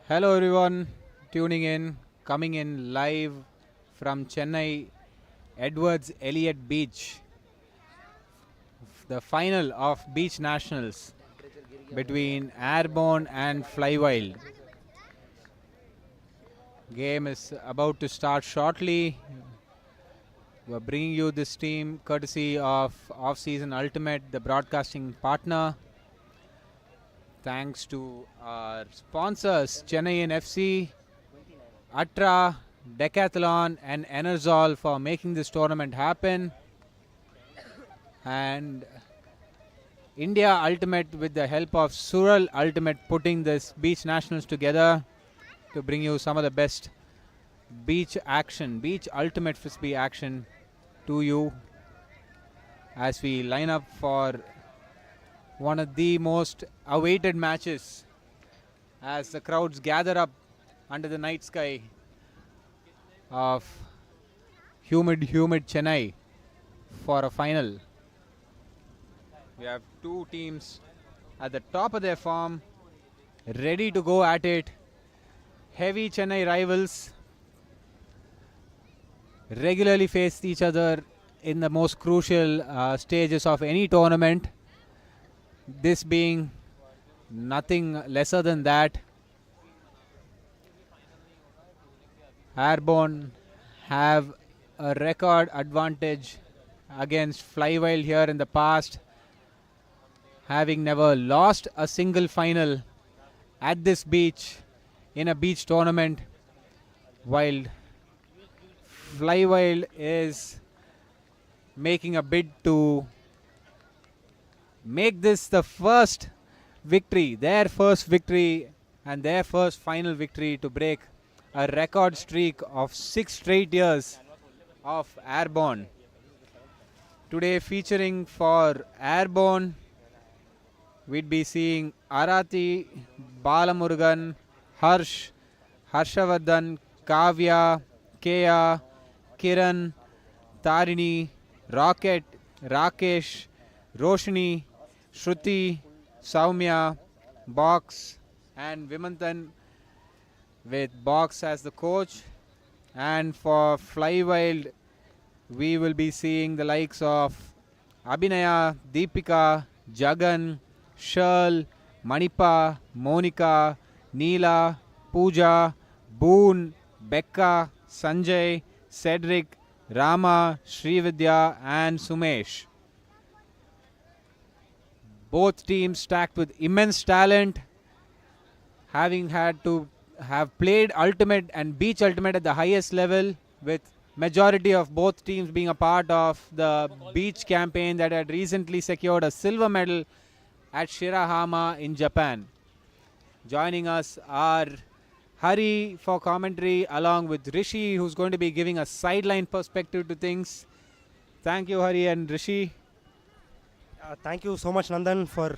Hello everyone, tuning in, coming in live from Chennai, Edwards Elliott Beach, the final of Beach Nationals between Airborne and Flywild. Game is about to start shortly. We're bringing you this team courtesy of Off-Season Ultimate, the broadcasting partner. Thanks to our sponsors, Chennai FC, Atra, Decathlon and Enerzol for making this tournament happen. And India Ultimate with the help of Sural Ultimate putting this Beach Nationals together to bring you some of the best beach action, beach ultimate Frisbee action to you as we line up for one of the most awaited matches as the crowds gather up under the night sky of humid Chennai for a final. We have two teams at the top of their form, ready to go at it. Heavy Chennai rivals regularly face each other in the most crucial stages of any tournament. This being nothing lesser than that. Airborne have a record advantage against Flywild here in the past, having never lost a single final at this beach in a beach tournament, while Flywild is making a bid to make this the first victory, their first victory and their first final victory to break a record streak of 6 straight years of Airborne. Today featuring for Airborne, we'd be seeing Arati, Balamurugan, Harsh, Harshavardhan, Kavya, Kea, Kiran, Tarini, Rocket, Rakesh, Roshni, Shruti, Saumya, Box and Vimantan with Box as the coach. And for Flywild, we will be seeing the likes of Abhinaya, Deepika, Jagan, Shirl, Manipa, Monica, Neela, Pooja, Boone, Becca, Sanjay, Cedric, Rama, Srividya and Sumesh. Both teams stacked with immense talent, having had to have played Ultimate and Beach Ultimate at the highest level, with majority of both teams being a part of the Beach campaign that had recently secured a silver medal at Shirahama in Japan. Joining us are Hari for commentary along with Rishi, who's going to be giving a sideline perspective to things. Thank you, Hari and Rishi. Thank you so much, Nandan, for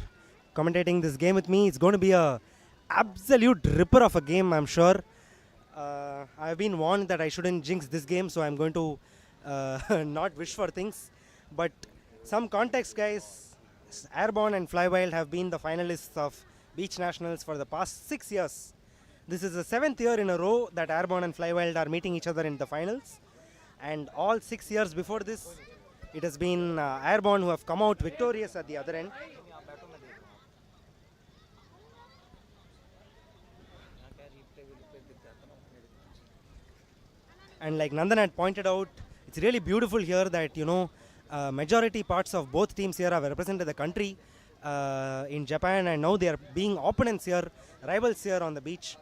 commentating this game with me. It's going to be a absolute ripper of a game, I'm sure. I've been warned that I shouldn't jinx this game, so I'm going to not wish for things. But some context, guys. Airborne and Flywild have been the finalists of Beach Nationals for the past 6 years. This is the 7th year in a row that Airborne and Flywild are meeting each other in the finals. And all 6 years before this, it has been Airborne who have come out victorious at the other end. And like Nandan had pointed out, it's really beautiful here that, majority parts of both teams here have represented the country in Japan, and now they are being opponents here, rivals here on the beach.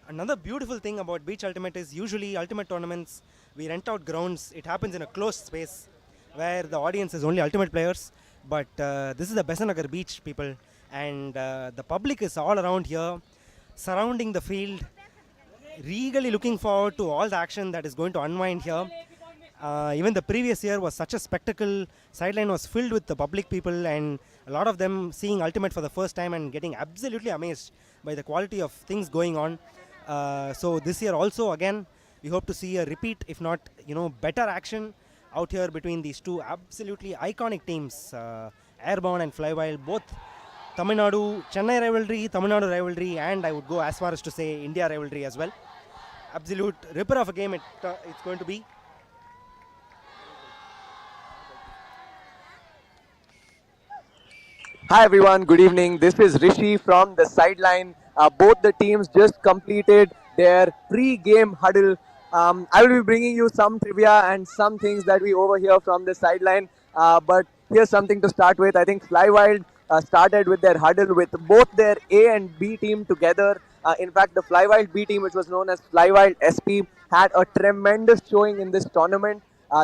Another beautiful thing about Beach Ultimate is usually Ultimate tournaments, we rent out grounds. It happens in a closed space where the audience is only Ultimate players. But this is the Besant Nagar Beach, people. And the public is all around here, surrounding the field, regally looking forward to all the action that is going to unwind here. Even the previous year was such a spectacle. Sideline was filled with the public people, and a lot of them seeing Ultimate for the first time and getting absolutely amazed by the quality of things going on. So this year also, again, we hope to see a repeat, if not, better action out here between these two absolutely iconic teams, Airborne and Flywild, both Tamil Nadu, Chennai rivalry, Tamil Nadu rivalry, and I would go as far as to say India rivalry as well. Absolute ripper of a game it's going to be. Hi everyone, good evening. This is Rishi from the sideline. Both the teams just completed their pre-game huddle. I will be bringing you some trivia and some things that we overhear from the sideline. But here's something to start with. I think Flywild started with their huddle with both their A and B team together. In fact, the Flywild B team, which was known as Flywild SP, had a tremendous showing in this tournament.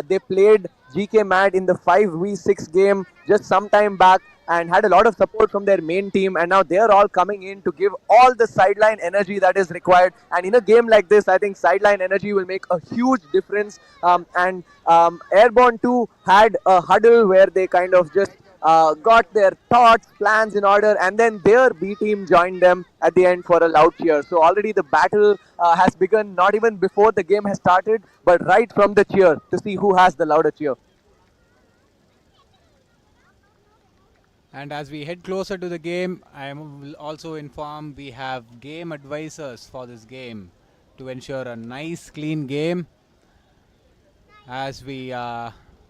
They played GK Mad in the 5v6 game just some time back and had a lot of support from their main team, and now they're all coming in to give all the sideline energy that is required. And in a game like this, I think sideline energy will make a huge difference. Airborne 2 had a huddle where they kind of just got their thoughts, plans in order, and then their B team joined them at the end for a loud cheer. So already the battle has begun, not even before the game has started, but right from the cheer to see who has the louder cheer. And as we head closer to the game, I will also inform we have game advisors for this game to ensure a nice clean game as we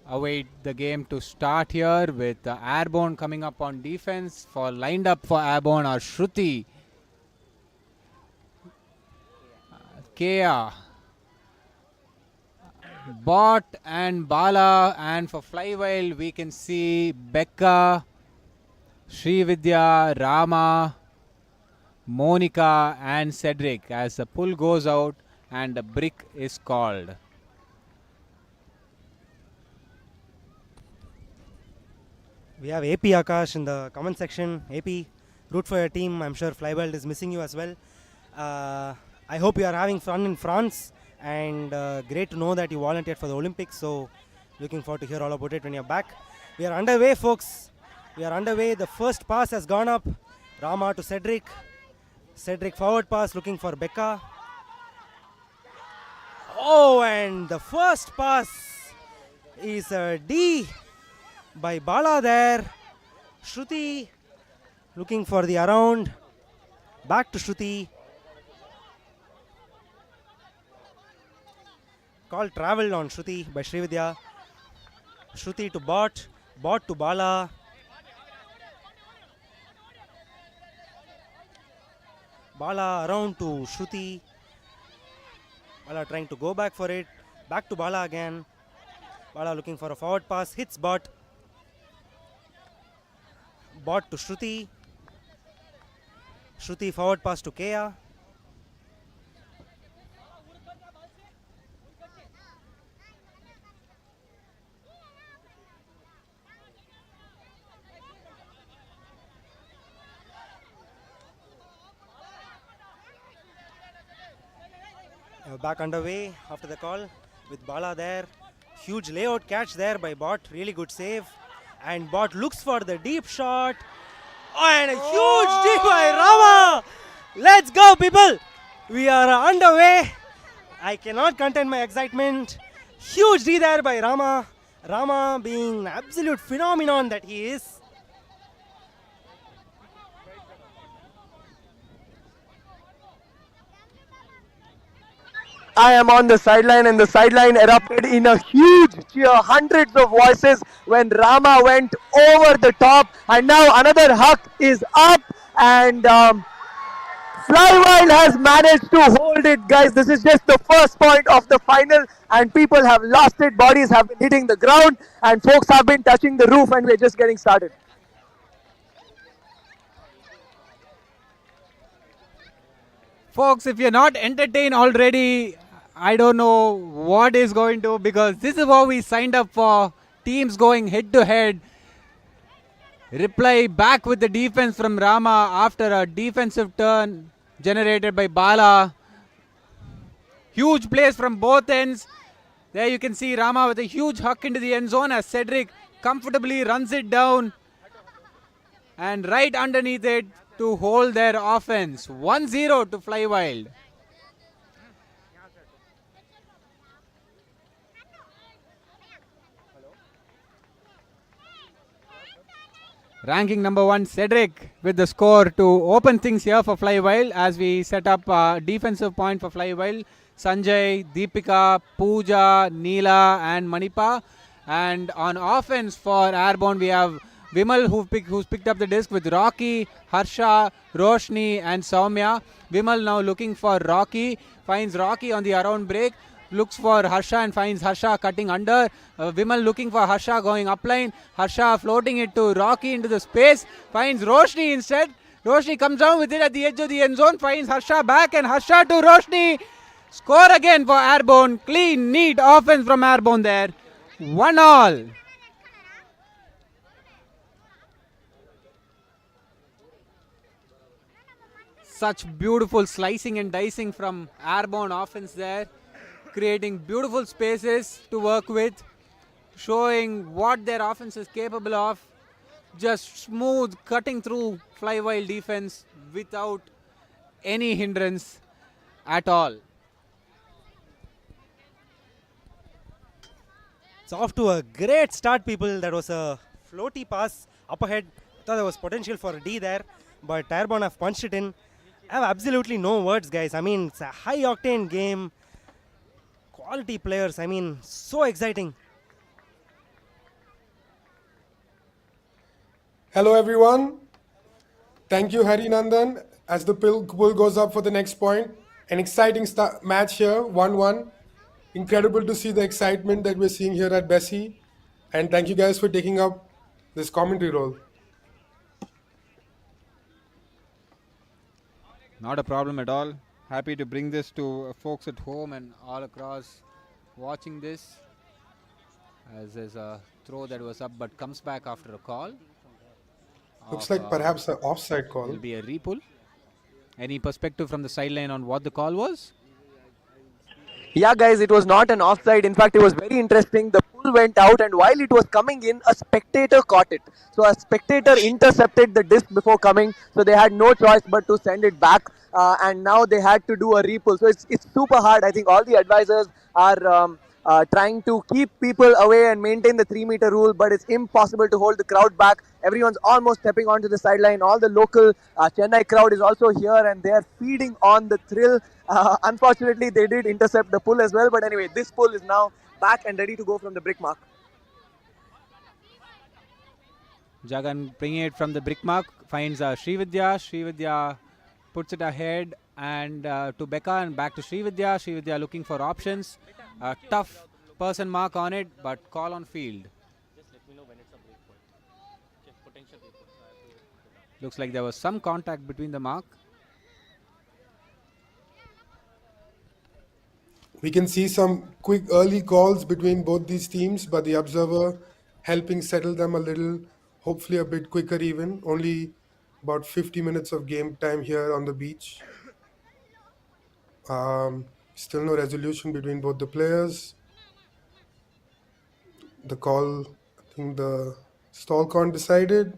await the game to start here with Airborne coming up on defense. For lined up for Airborne are Shruti, Kea, Bot and Bala, and for Flywild we can see Becca, Srividya, Rama, Monica and Cedric as the pull goes out and a brick is called. We have AP Akash in the comment section. AP, root for your team. I'm sure Flywild is missing you as well. I hope you are having fun in France, and great to know that you volunteered for the Olympics. So looking forward to hear all about it when you're back. We are underway, folks. We are underway. The first pass has gone up. Rama to Cedric. Cedric forward pass looking for Becca. Oh, and the first pass is a D by Bala there. Shruti looking for the around. Back to Shruti. Call traveled on Shruti by Srividya. Shruti to Bot. Bot to Bala. Bala around to Shruti. Bala trying to go back for it. Back to Bala again. Bala looking for a forward pass. Hits Bot. Bot to Shruti. Shruti forward pass to Kea. Back underway after the call with Bala there. Huge layout catch there by Bot. Really good save. And Bot looks for the deep shot. Oh, and a huge D by Rama. Let's go, people. We are underway. I cannot contain my excitement. Huge D there by Rama. Rama being an absolute phenomenon that he is. I am on the sideline, and the sideline erupted in a huge cheer, hundreds of voices when Rama went over the top, and now another huck is up, and Flywild has managed to hold it, guys. This is just the first point of the final, and people have lost it. Bodies have been hitting the ground, and folks have been touching the roof, and we're just getting started. Folks, if you're not entertained already, I don't know what is going to, because this is what we signed up for. Teams going head to head. Reply back with the defense from Rama after a defensive turn generated by Bala. Huge plays from both ends. There you can see Rama with a huge huck into the end zone as Cedric comfortably runs it down. And right underneath it to hold their offense. 1-0 to Flywild. Ranking number 1, Cedric, with the score to open things here for Flywild as we set up a defensive point for Flywild. Sanjay, Deepika, Pooja, Neela, and Manipa. And on offense for Airborne, we have Vimal who's picked up the disc with Rocky, Harsha, Roshni, and Soumya. Vimal now looking for Rocky, finds Rocky on the around break. Looks for Harsha and finds Harsha cutting under. Vimal looking for Harsha going upline. Harsha floating it to Rocky into the space. Finds Roshni instead. Roshni comes down with it at the edge of the end zone. Finds Harsha back and Harsha to Roshni. Score again for Airborne. Clean, neat offense from Airborne there. 1-all. Such beautiful slicing and dicing from Airborne offense there. Creating beautiful spaces to work with, showing what their offense is capable of. Just smooth cutting through Flywild defense without any hindrance at all. It's off to a great start, people. That was a floaty pass up ahead. I thought there was potential for a D there, but Airborne have punched it in. I have absolutely no words, guys. I mean, it's a high octane game. Quality players, I mean, so exciting. Hello everyone. Thank you Hari Nandan. As the bull goes up for the next point, an exciting match here, 1-1. Incredible to see the excitement that we're seeing here at Bessie. And thank you guys for taking up this commentary role. Not a problem at all. Happy to bring this to folks at home and all across watching this. As there's a throw that was up but comes back after a call. Looks like perhaps an offside call. Will be a repull. Any perspective from the sideline on what the call was? Yeah, guys, it was not an offside. In fact, it was very interesting. The pull went out, and while it was coming in, a spectator caught it. So a spectator intercepted the disc before coming, so they had no choice but to send it back. And now they had to do a repull. So it's super hard. I think all the advisors are trying to keep people away and maintain the 3-meter rule, but it's impossible to hold the crowd back. Everyone's almost stepping onto the sideline. All the local Chennai crowd is also here, and they're feeding on the thrill. Unfortunately, they did intercept the pull as well, but anyway, this pull is now back and ready to go from the brick mark. Jagan bringing it from the brick mark, finds Srividya. Srividya puts it ahead and to Becca and back to Srividya. Srividya looking for options. Tough person mark on it, but call on field. Looks like there was some contact between the mark. We can see some quick early calls between both these teams, but the observer helping settle them a little, hopefully a bit quicker even. Only about 50 minutes of game time here on the beach. Still no resolution between both the players. The call, I think the stall count decided.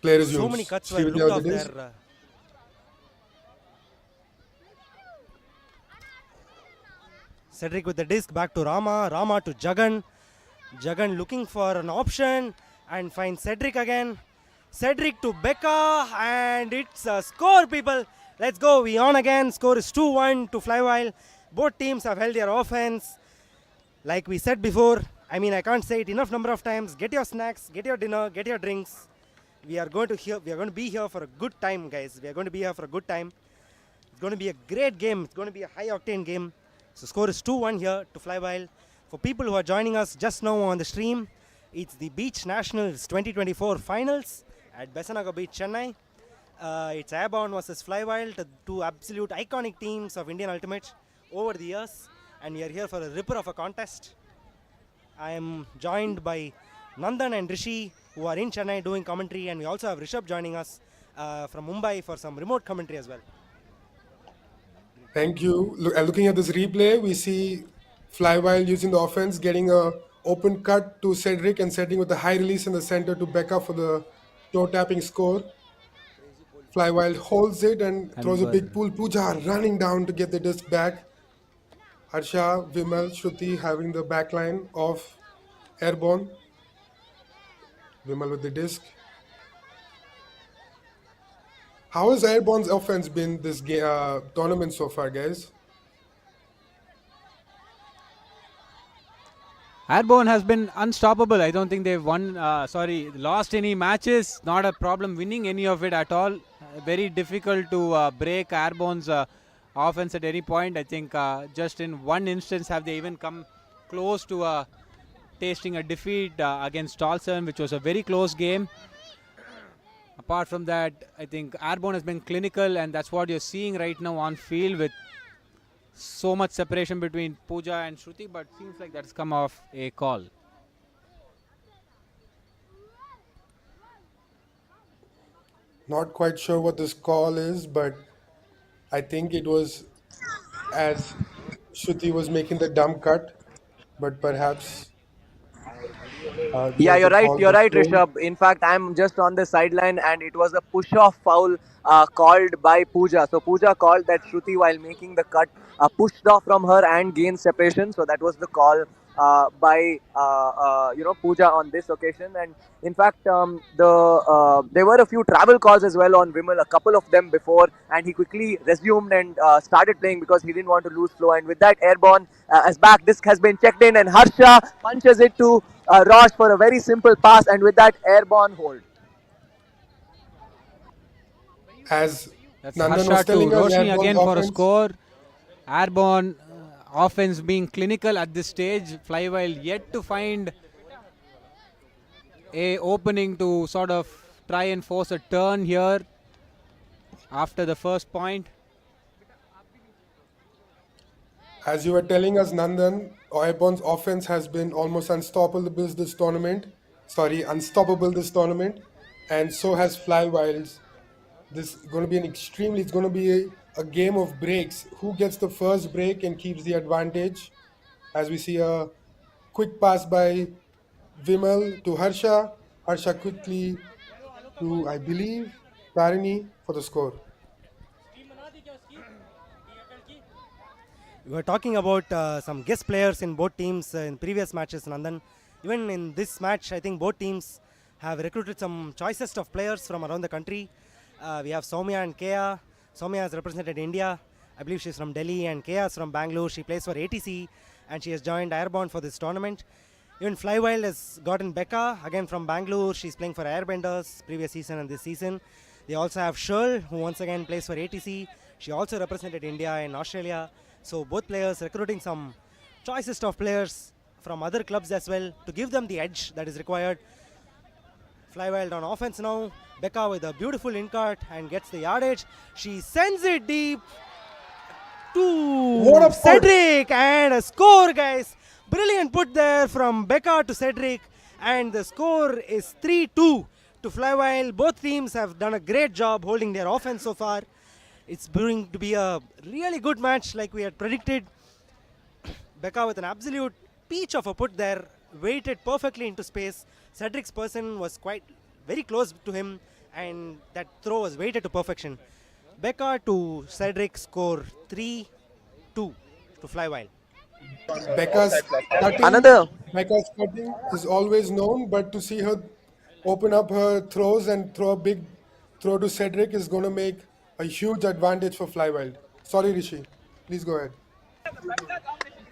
Player resumes. So many cuts were looked off there. Cedric with the disc back to Rama. Rama to Jagan. Jagan looking for an option and finds Cedric again. Cedric to Becca, and it's a score, people. Let's go. We on again. Score is 2-1 to Flywild. Both teams have held their offense. Like we said before, I mean, I can't say it enough number of times. Get your snacks, get your dinner, get your drinks. We are going to be here for a good time, guys. We are going to be here for a good time. It's going to be a great game. It's going to be a high octane game. So score is 2-1 here to Flywild. For people who are joining us just now on the stream, it's the Beach Nationals 2024 finals at Besant Nagar Beach, Chennai. It's Airborne versus Flywild, two absolute iconic teams of Indian Ultimate over the years. And we are here for a ripper of a contest. I am joined by Nandan and Rishi, who are in Chennai doing commentary, and we also have Rishabh joining us from Mumbai for some remote commentary as well. Thank you. Looking at this replay, we see Flywild using the offense, getting a open cut to Cedric and setting with a high release in the center to Becca for the toe tapping score. Flywild holds it and throws a big pull. Pooja running down to get the disc back. Harsha, Vimal, Shruti having the backline of Airborne. Vimal with the disc. How has Airborne's offense been this tournament so far, guys? Airborne has been unstoppable. I don't think they've lost any matches. Not a problem winning any of it at all. Very difficult to break Airborne's offense at any point. I think just in one instance have they even come close to tasting a defeat against Tolson, which was a very close game. Apart from that, I think Airborne has been clinical, and that's what you're seeing right now on field with so much separation between Pooja and Shruti, but seems like that's come off a call. Not quite sure what this call is, but I think it was as Shruti was making the dump cut, but perhaps Yeah, the call you're was right, thrown. Rishabh. In fact, I'm just on the sideline, and it was a push-off foul called by Pooja. So Pooja called that Shruti, while making the cut, pushed off from her and gained separation. So that was the call by Pooja on this occasion. And in fact, there were a few travel calls as well on Vimal, a couple of them before, and he quickly resumed and started playing because he didn't want to lose flow. And with that, Airborne as back disc has been checked in, and Harsha punches it to Rosh for a very simple pass, and with that, Airborne hold. As That's Nandan was Harsha to telling us, Roshni Airborne's again for a offense. score. Airborne offense being clinical at this stage. Flywild yet to find a opening to sort of try and force a turn here after the first point. As you were telling us, Nandan, Airborne's offense has been almost unstoppable this tournament. Unstoppable this tournament, and so has Flywild's. This is going to be it's going to be a game of breaks. Who gets the first break and keeps the advantage? As we see a quick pass by Vimal to Harsha. Harsha quickly to, I believe, Tarini for the score. We were talking about some guest players in both teams in previous matches, Nandan. Even in this match, I think both teams have recruited some choicest of players from around the country. We have Soumya and Kea. Soumya has represented India. I believe she's from Delhi, and Kea is from Bangalore. She plays for ATC, and she has joined Airborne for this tournament. Even Flywild has gotten Becca, again from Bangalore. She's playing for Airbenders previous season and this season. They also have Shirl, who once again plays for ATC. She also represented India in Australia. So both players recruiting some choicest of players from other clubs as well to give them the edge that is required. Flywild on offense now. Becca with a beautiful in-cut and gets the yardage. She sends it deep to Cedric, and a score, guys. Brilliant put there from Becca to Cedric, and the score is 3-2 to Flywild. Both teams have done a great job holding their offense so far. It's going to be a really good match like we had predicted. Becca with an absolute peach of a put there, weighted perfectly into space. Cedric's person was very close to him, and that throw was weighted to perfection. Becca to Cedric score 3-2 to Flywild. Becca's Another. cutting is always known, but to see her open up her throws and throw a big throw to Cedric is going to make a huge advantage for Flywild. Sorry, Rishi. Please go ahead.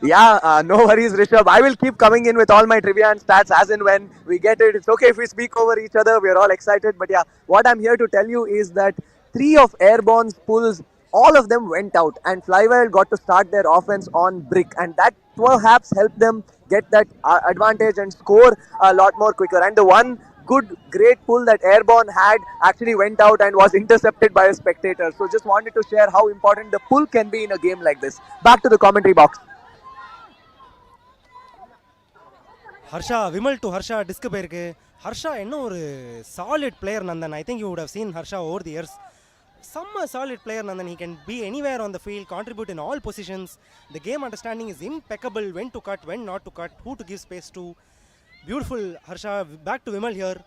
Yeah, no worries, Rishabh. I will keep coming in with all my trivia and stats as and when we get it. It's okay if we speak over each other. We're all excited. But yeah, what I'm here to tell you is that 3 of Airborne's pulls, all of them went out, and Flywild got to start their offense on brick, and that perhaps helped them get that advantage and score a lot more quicker. And the one great pull that Airborne had actually went out and was intercepted by a spectator. So just wanted to share how important the pull can be in a game like this. Back to the commentary box. Harsha, Vimal to Harsha, disc போயிருக்கு. Harsha என்ன ஒரு solid player, Nandan. I think you would have seen Harsha over the years. Some solid player, Nandan. He can be anywhere on the field, contribute in all positions. The game understanding is impeccable. When to cut, when not to cut, who to give space to. Beautiful, Harsha. Back to Vimal here.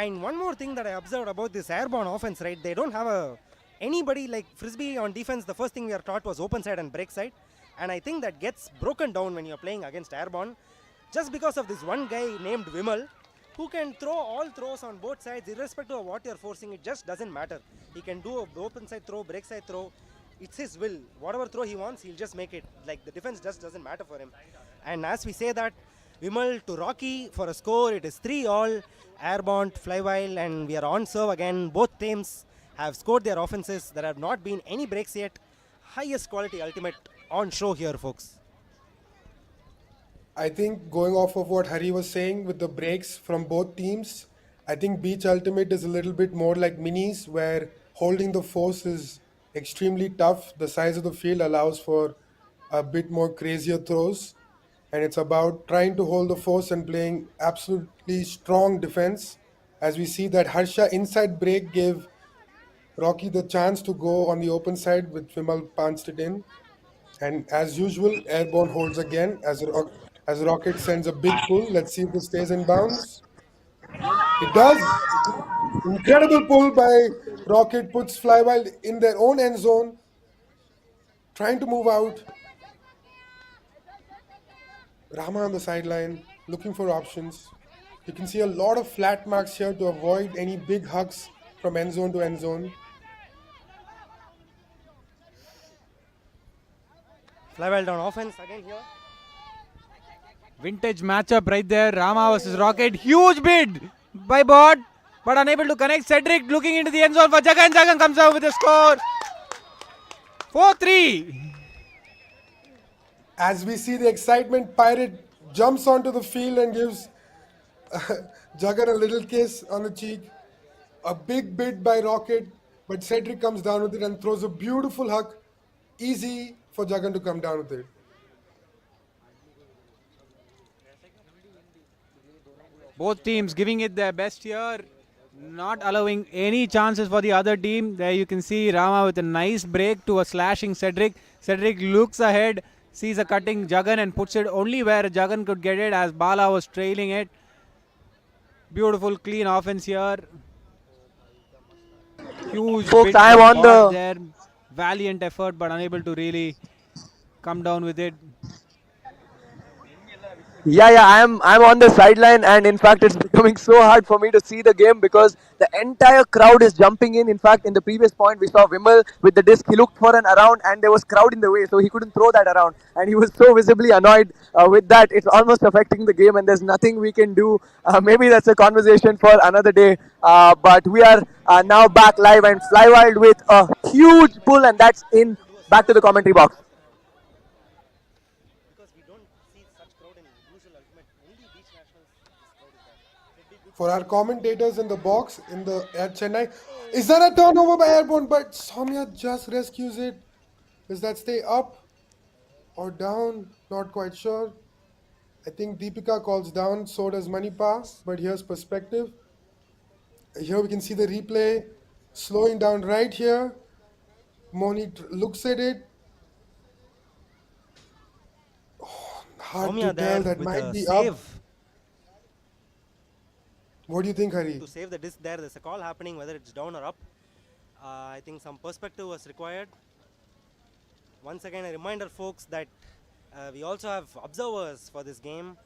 And one more thing that I observed about this Airborne offense, right? They don't have anybody like Frisbee on defense. The first thing we are taught was open side and break side. And I think that gets broken down when you're playing against Airborne, just because of this one guy named Vimal, who can throw all throws on both sides, irrespective of what you're forcing. It just doesn't matter. He can do a open side throw, break side throw. It's his will. Whatever throw he wants, he'll just make it. Like, the defense just doesn't matter for him. And as we say that, Vimal to Rocky for a score. It is 3-all. Airborne, Flywild, and we are on serve again. Both teams have scored their offenses. There have not been any breaks yet. Highest quality ultimate on show here, folks. I think going off of what Hari was saying with the breaks from both teams, I think Beach Ultimate is a little bit more like minis, where holding the force is extremely tough. The size of the field allows for a bit more crazier throws, and it's about trying to hold the force and playing absolutely strong defense. As we see that Harsha inside break gave Rocky the chance to go on the open side, with Vimal punched it in. And as usual, Airborne holds again as Rocket sends a big pull. Let's see if this stays in bounds. It does. Incredible pull by Rocket, puts Flywild in their own end zone, trying to move out. Rama on the sideline, looking for options. You can see a lot of flat marks here to avoid any big hugs from end zone to end zone. Flywild on offense again here. Vintage matchup right there. Rama versus Rocket. Huge bid by Bot, but unable to connect. Cedric looking into the end zone for Jagan. Jagan comes out with a score. 4-3. As we see the excitement, Pirate jumps onto the field and gives Jagan a little kiss on the cheek. A big bid by Rocket, but Cedric comes down with it and throws a beautiful hug. Easy for Jagan to come down with it. Both teams giving it their best here, not allowing any chances for the other team. There you can see Rama with a nice break to a slashing Cedric. Cedric looks ahead, sees a cutting Jagan and puts it only where Jagan could get it, as Bala was trailing it. Beautiful clean offense here. Huge Folks, bid I am from on Bot the- there. Valiant effort, but unable to really come down with it. Yeah, I'm on the sideline, and in fact, it's becoming so hard for me to see the game because the entire crowd is jumping in. In fact, in the previous point, we saw Vimal with the disc. He looked for an around, and there was crowd in the way, so he couldn't throw that around. And he was so visibly annoyed with that. It's almost affecting the game, and there's nothing we can do. Maybe that's a conversation for another day. But we are now back live, and Flywild with a huge pull, and that's in back to the commentary box. Because we don't see such crowd in usual ultimate. Only Beach Nationals, this crowd is there. For our commentators in the box at Chennai, is that a turnover by Airborne? But Soumya just rescues it. Does that stay up or down? Not quite sure. I think Deepika calls down, so does Manipa, but here's perspective. Here we can see the replay slowing down right here. Moni looks at it. Oh, hard Soumya to there tell, that with might a be save. up. What do you think, Hari? To save the disc there, there's a call happening, whether it's down or up. I think some perspective was required. Once again, a reminder, folks, that we also have observers for this game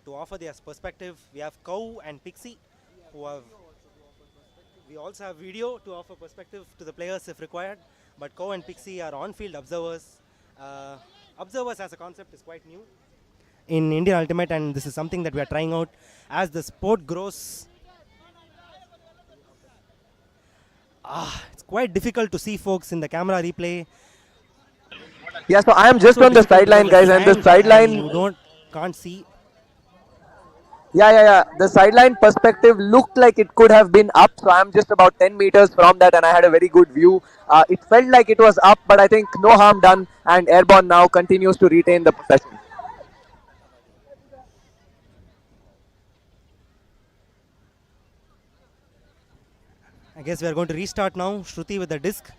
to offer their perspective. We have Cow and Pixie, who have. We also have video to offer perspective to the players if required. But Cow and Pixie are on-field observers. Observers as a concept is quite new in Indian Ultimate, and this is something that we are trying out as the sport grows. It's quite difficult to see, folks, in the camera replay. Yeah, so I am just So on the difficult sideline, because guys, and the stand sideline. you can't see. Yeah. The sideline perspective looked like it could have been up, so I'm just about 10 meters from that, and I had a very good view. It felt like it was up, but I think no harm done, and Airborne now continues to retain the possession. I guess we are going to restart now. Shruti with the disc.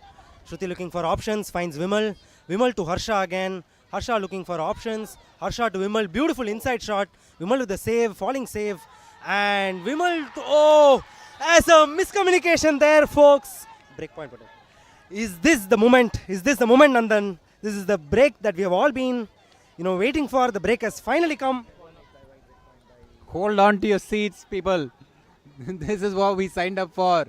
Shruti looking for options, finds Vimal. Vimal to Harsha again. Harsha looking for options. Harsha to Vimal. Beautiful inside shot. Vimal with the save, falling save. And Vimal to, as a miscommunication there, folks. Breakpoint. Is this the moment? Is this the moment, Nandan? This is the break that we have all been, waiting for. The break has finally come. Hold on to your seats, people. This is what we signed up for.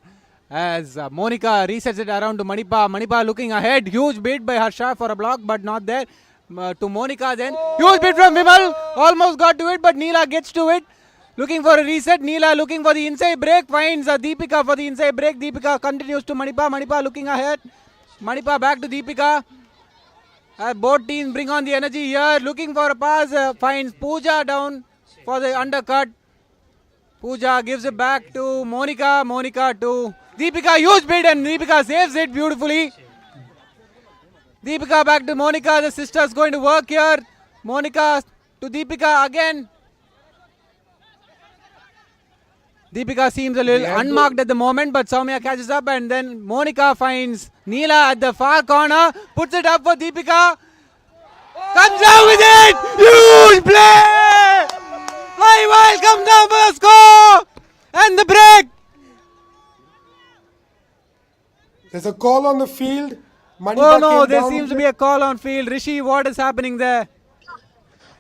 As Monica resets it around to Manipa. Manipa looking ahead. Huge bid by Harsha for a block, but not there. To Monica then. Huge bid from Vimal. Almost got to it, but Neela gets to it. Looking for a reset. Neela looking for the inside break. Finds Deepika for the inside break. Deepika continues to Manipa. Manipa looking ahead. Manipa back to Deepika. Both teams bring on the energy here. Looking for a pass. Finds Pooja down for the undercut. Pooja gives it back to Monica. Monica to Deepika. Huge bid and Deepika saves it beautifully. Deepika back to Monica. The sisters going to work here. Monica to Deepika again. Deepika seems a little unmarked at the moment, but Soumya catches up, and then Monica finds Neela at the far corner. Puts it up for Deepika. Comes down with it. Huge play. Flywild comes down for the score and the break. There's a call on the field. Oh no, there seems to be a call on field. Rishi, what is happening there?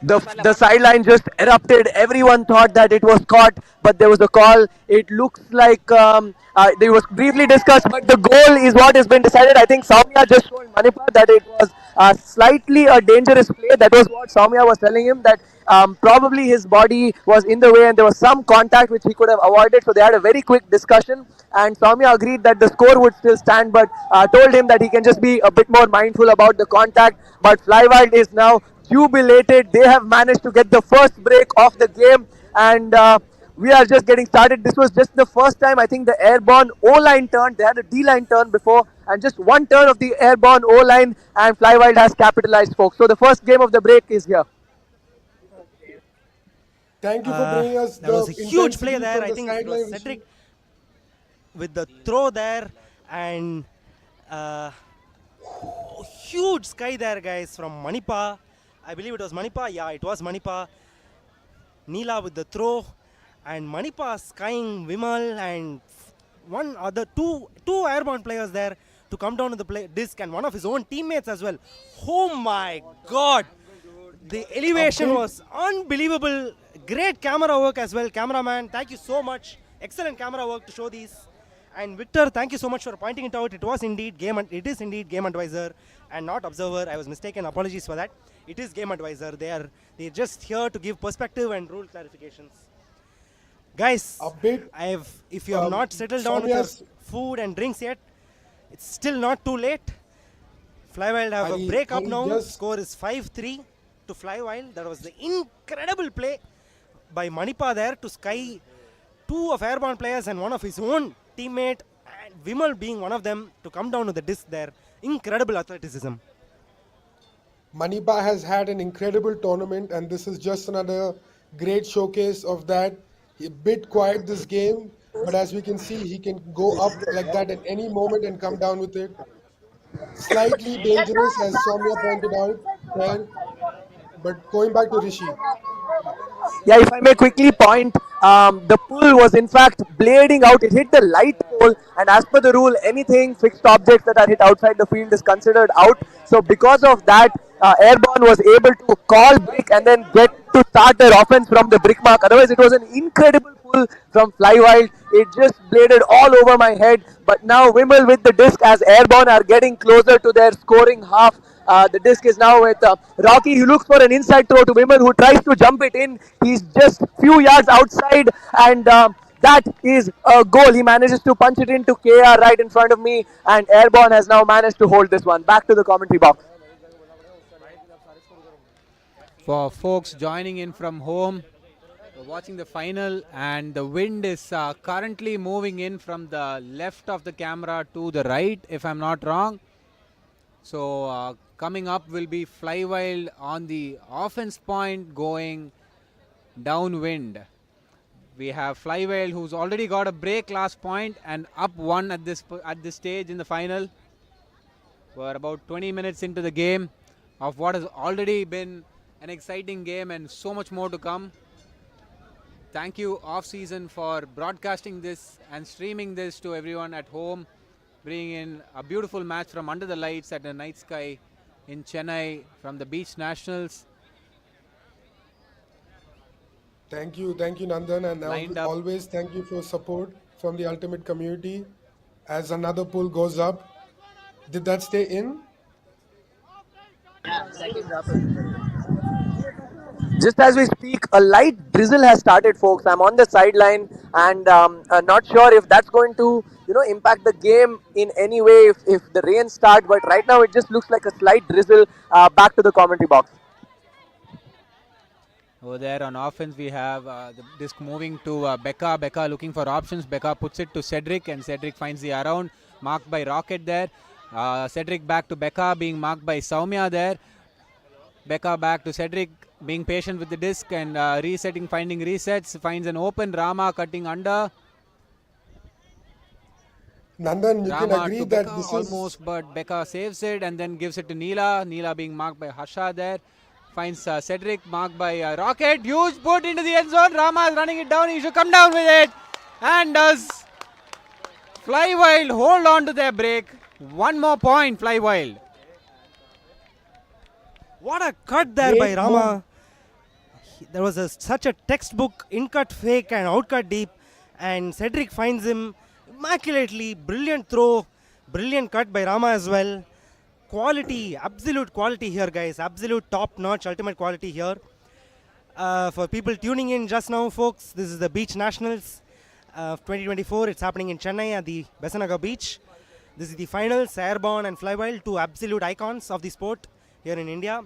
The sideline just erupted. Everyone thought that it was caught, but there was a call. It looks like it was briefly discussed, but the goal is what has been decided. I think Soumya just told Manipa that it was slightly a dangerous play. That was what Soumya was telling him, that probably his body was in the way and there was some contact which he could have avoided. So they had a very quick discussion, and Soumya agreed that the score would still stand, but told him that he can just be a bit more mindful about the contact. But Flywild is now jubilated. They have managed to get the first break of the game, and we are just getting started. This was just the first time I think the Airborne O-line turned. They had a D-line turn before, and just one turn of the Airborne O-line, and Flywild has capitalized, folks. So the first game of the break is here. Thank you for bringing us There was a huge play there. I think it was Cedric with the throw there, and huge sky there, guys, from Manipa. I believe it was Manipa. Yeah, it was Manipa. Neela with the throw, and Manipa skying Vimal and one other two Airborne players there to come down to the disc, and one of his own teammates as well. Oh my God! The elevation was unbelievable. Great camera work as well, cameraman. Thank you so much. Excellent camera work to show these. And Victor, thank you so much for pointing it out. It is indeed game advisor and not observer. I was mistaken. Apologies for that. It is game advisor. They're just here to give perspective and rule clarifications. Guys, if you have not settled down with your food and drinks yet, it's still not too late. Flywild have a break up now. Score is 5-3 to Flywild. That was the incredible play by Manipa there to sky two of Airborne players and one of his own teammate, and Vimal being one of them, to come down to the disc there. Incredible athleticism. Manipa has had an incredible tournament, and this is just another great showcase of that. He a bit quiet this game, but as we can see, he can go up like that at any moment and come down with it. Slightly dangerous, as Soumya pointed out there. But going back to Rishi. Yeah, if I may quickly point, the pull was in fact blading out. It hit the light pole, and as per the rule, anything fixed objects that are hit outside the field is considered out. So because of that, Airborne was able to call brick and then get to start their offense from the brick mark. Otherwise, it was an incredible pull from Flywild. It just bladed all over my head. But now Vimal with the disc, as Airborne are getting closer to their scoring half. The disc is now with Rocky. He looks for an inside throw to Vimal, who tries to jump it in. He's just few yards outside, and that is a goal. He manages to punch it into KR right in front of me, and Airborne has now managed to hold this one. Back to the commentary box. For folks joining in from home, we're watching the final, and the wind is currently moving in from the left of the camera to the right, if I'm not wrong. So coming up will be Flywild on the offense point going downwind. We have Flywild, who's already got a break last point and up one at this stage in the final. We're about 20 minutes into the game of what has already been an exciting game and so much more to come. Thank you, Off Season, for broadcasting this and streaming this to everyone at home, bringing in a beautiful match from under the lights at a night sky in Chennai from the Beach Nationals. Thank you, Nandan, and Lined up. always thank you for support from the ultimate community. As another pull goes up, did that stay in? Just as we speak, a light drizzle has started, folks. I'm on the sideline, and not sure if that's going to, impact the game in any way if the rain starts. But right now, it just looks like a slight drizzle. Back to the commentary box. Over there on offense, we have the disc moving to Becca. Becca looking for options. Becca puts it to Cedric, and Cedric finds the around, marked by Rocket there. Cedric back to Becca, being marked by Soumya there. Becca back to Cedric, being patient with the disc and resetting, finding resets. Finds an open. Rama cutting under. Nandan, you can Rama agree to that Becca this almost, is but Becca saves it and then gives it to Neela. Neela being marked by Harsha there. Finds Cedric, marked by Rocket. Huge put into the end zone. Rama is running it down. He should come down with it. And does. Flywild hold on to their break. One more point, Flywild. What a cut there by Rama. There was such a textbook in-cut fake and out-cut deep. And Cedric finds him immaculately. Brilliant throw. Brilliant cut by Rama as well. Quality, absolute quality here, guys. Absolute top-notch, ultimate quality here. For people tuning in just now, folks, this is the Beach Nationals 2024. It's happening in Chennai at the Besant Nagar Beach. This is the finals, Airborne and Flywild, two absolute icons of the sport here in India.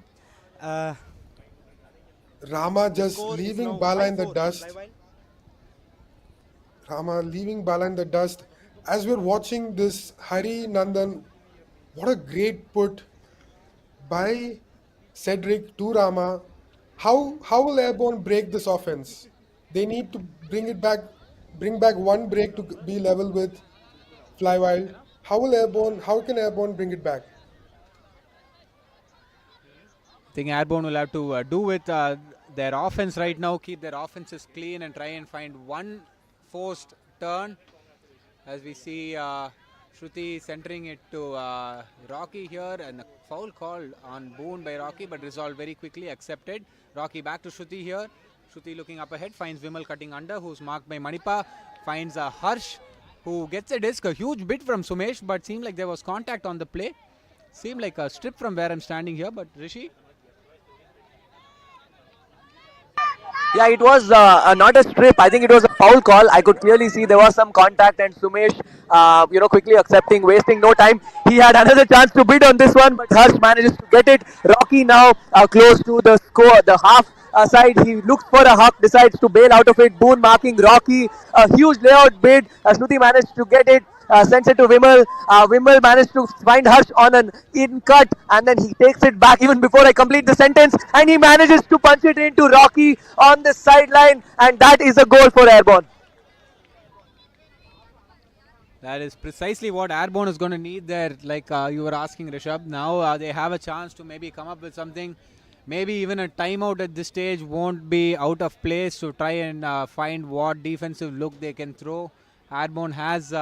Rama just leaving Bala in the dust. Rama leaving Bala in the dust. As we're watching this, Hari, Nandan, what a great put by Cedric to Rama. How will Airborne break this offense? They need to bring back one break to be level with Flywild. How can Airborne bring it back? I think Airborne will have to do with their offense right now, keep their offenses clean and try and find one forced turn. As we see Shruti centering it to Rocky here, and a foul call on Boone by Rocky, but resolved very quickly, accepted. Rocky back to Shruti here. Shruti looking up ahead, finds Vimal cutting under, who's marked by Manipa. Finds Harsh, who gets a disc, a huge bit from Sumesh, but seemed like there was contact on the play. Seemed like a strip from where I'm standing here, but Rishi? Yeah, it was not a strip. I think it was a foul call. I could clearly see there was some contact, and Sumesh, quickly accepting, wasting no time. He had another chance to bid on this one, but Harsh manages to get it. Rocky now close to the score, the half side. He looks for a huck, decides to bail out of it. Boone marking Rocky. A huge layout bid. Shruti managed to get it. Sends it to Vimal. Vimal managed to find Harsh on an in cut, and then he takes it back even before I complete the sentence, and he manages to punch it into Rocky on the sideline, and that is a goal for Airborne. That is precisely what Airborne is going to need there, like you were asking, Rishabh. Now they have a chance to maybe come up with something. Maybe even a timeout at this stage won't be out of place to try and find what defensive look they can throw. Airborne has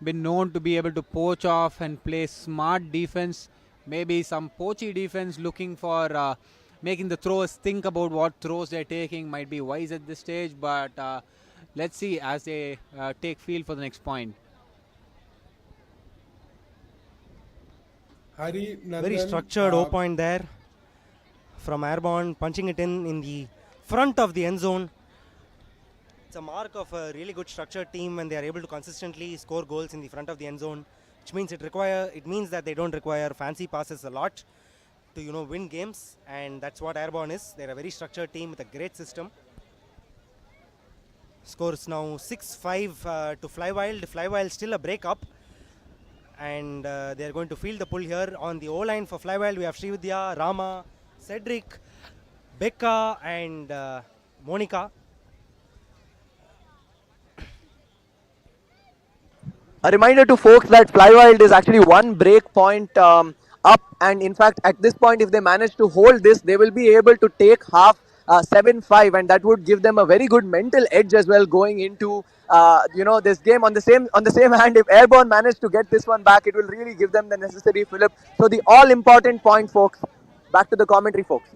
been known to be able to poach off and play smart defense. Maybe some poachy defense, looking for making the throwers think about what throws they're taking, might be wise at this stage. But let's see as they take field for the next point. Hari, Nandan, Very structured O point there from Airborne, punching it in the front of the end zone. It's a mark of a really good structured team when they are able to consistently score goals in the front of the end zone, which means it means that they don't require fancy passes a lot to win games, and that's what Airborne is. They're a very structured team with a great system. Scores now 6-5 to Flywild. Flywild still a break up, and they're going to field the pull here. On the O-line for Flywild, we have Srividya, Rama, Cedric, Becca, and Monica. A reminder to folks that Flywild is actually one break point up, and in fact at this point, if they manage to hold this, they will be able to take half 7-5, and that would give them a very good mental edge as well going into this game. On the same hand, if Airborne manage to get this one back, it will really give them the necessary fillip. So the all important point, folks. Back to the commentary, folks.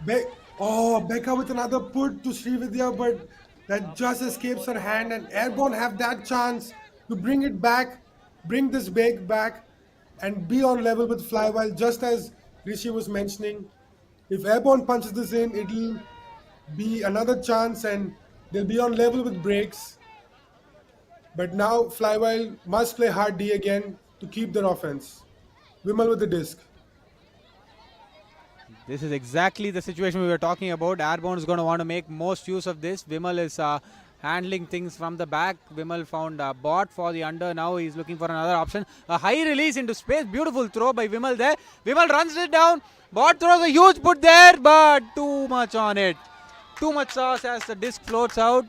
Becca with another put to Srividya, but that just escapes her hand, and Airborne have that chance to bring it back, bring this break back, and be on level with Flywild, just as Rishi was mentioning. If Airborne punches this in, it'll be another chance, and they'll be on level with breaks. But now Flywild must play hard D again to keep their offense. Vimal with the disc. This is exactly the situation we were talking about. Airborne is going to want to make most use of this. Vimal is handling things from the back. Vimal found a bot for the under. Now he's looking for another option. A high release into space. Beautiful throw by Vimal there. Vimal runs it down. Bot throws a huge put there, but too much on it. Too much sauce as the disc floats out.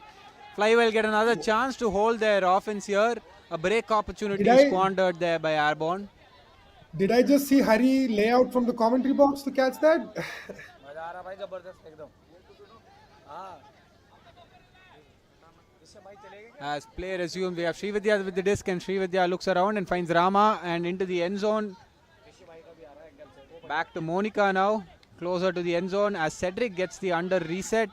Fly will get another chance to hold their offense here. A break opportunity squandered there by Airborne. Did I just see Hari lay out from the commentary box to catch that? As play resumes, we have Srividya with the disc, and Srividya looks around and finds Rama and into the end zone. Back to Monica now, closer to the end zone as Cedric gets the under reset.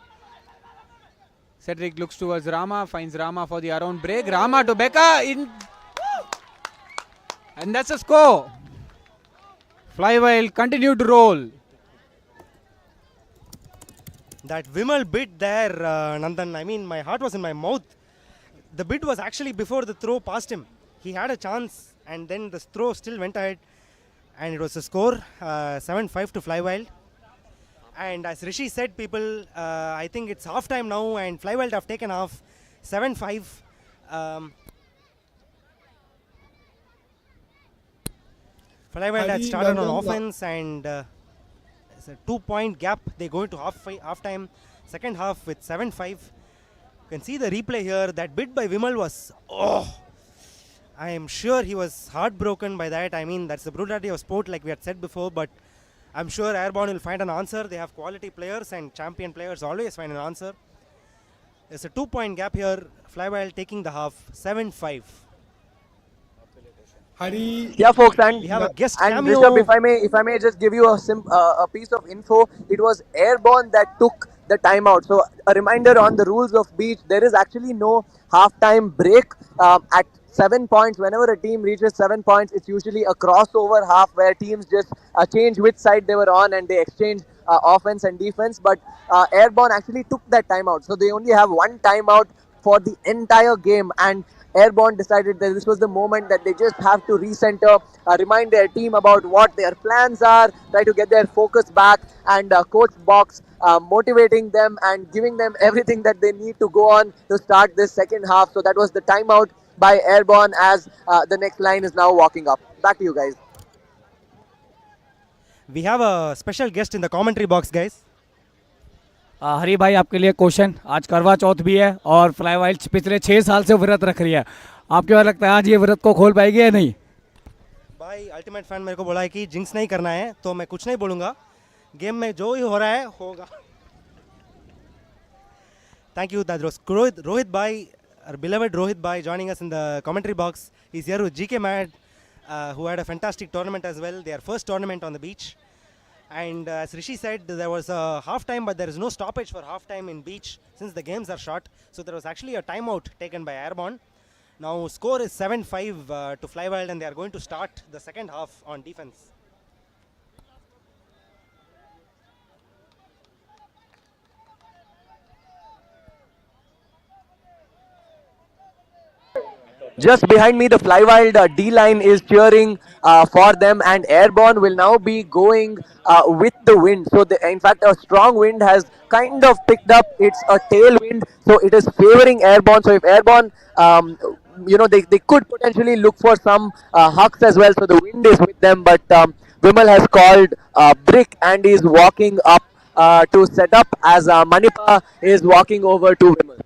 Cedric looks towards Rama, finds Rama for the around break. Rama to Becca, and that's a score. Flywild continue to roll. That Vimal bid there, Nandan, I mean, my heart was in my mouth. The bid was actually before the throw past him. He had a chance, and then the throw still went ahead. And it was a score, 7-5 to Flywild. And as Rishi said, people, I think it's half time now, and Flywild have taken off 7-5. Flywild had started on offense, and it's a 2-point gap. They go into half time, second half with 7-5. You can see the replay here. That bid by Vimal was, I am sure he was heartbroken by that. I mean, that's the brutality of sport, like we had said before, but I'm sure Airborne will find an answer. They have quality players, and champion players always find an answer. There's a 2-point gap here. Flywild taking the half, 7-5. Hari. Yeah, folks, and we have a guest and cameo. Rishabh, if I may just give you a piece of info, it was Airborne that took the timeout. So a reminder on the rules of beach: there is actually no halftime break at 7 points. Whenever a team reaches 7 points, it's usually a crossover half where teams just change which side they were on and they exchange offense and defense. But Airborne actually took that timeout, so they only have one timeout for the entire game, and Airborne decided that this was the moment that they just have to recenter, remind their team about what their plans are, try to get their focus back, and Coach Box motivating them and giving them everything that they need to go on to start this second half. So that was the timeout by Airborne as the next line is now walking up. Back to you guys. We have a special guest in the commentary box, guys. हरी भाई आपके लिए question, आज करवा चौथ भी है और फ्लाईवाइल्ड पिछले 6 साल से व्रत रख रही है, आपको क्या लगता है आज ये व्रत को खोल पाएगी या नहीं? भाई अल्टीमेट फैन मेरे को बोला है कि जिंक्स नहीं करना है, तो मैं कुछ नहीं बोलूँगा, गेम में जो ही हो रहा है होगा. Thank you, that was Rohit Bhai, our beloved Rohit Bhai, joining us in the commentary box. He's here with GK Mad, who had a fantastic tournament as well, their first tournament on the beach. And as Rishi said, there was a half-time, but there is no stoppage for half-time in beach since the games are short. So there was actually a timeout taken by Airborne. Now score is 7-5 to Flywild, and they are going to start the second half on defense. Just behind me, the Flywild D-line is cheering for them, and Airborne will now be going with the wind. So, in fact, a strong wind has kind of picked up. It's a tailwind, so it is favoring Airborne. So, if Airborne, they could potentially look for some hucks as well. So, the wind is with them, but Vimal has called Brick and is walking up to set up as Manipa is walking over to Vimal.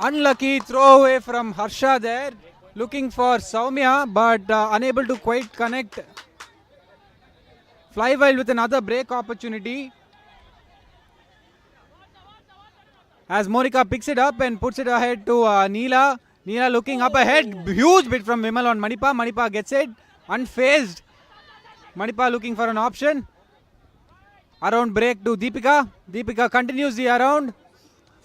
Unlucky throw away from Harsha there. Looking for Soumya, but unable to quite connect. Flywild with another break opportunity. As Monica picks it up and puts it ahead to Neela. Neela looking up ahead. Huge bit from Vimal on Manipa. Manipa gets it. Unfazed. Manipa looking for an option. Around break to Deepika. Deepika continues the around.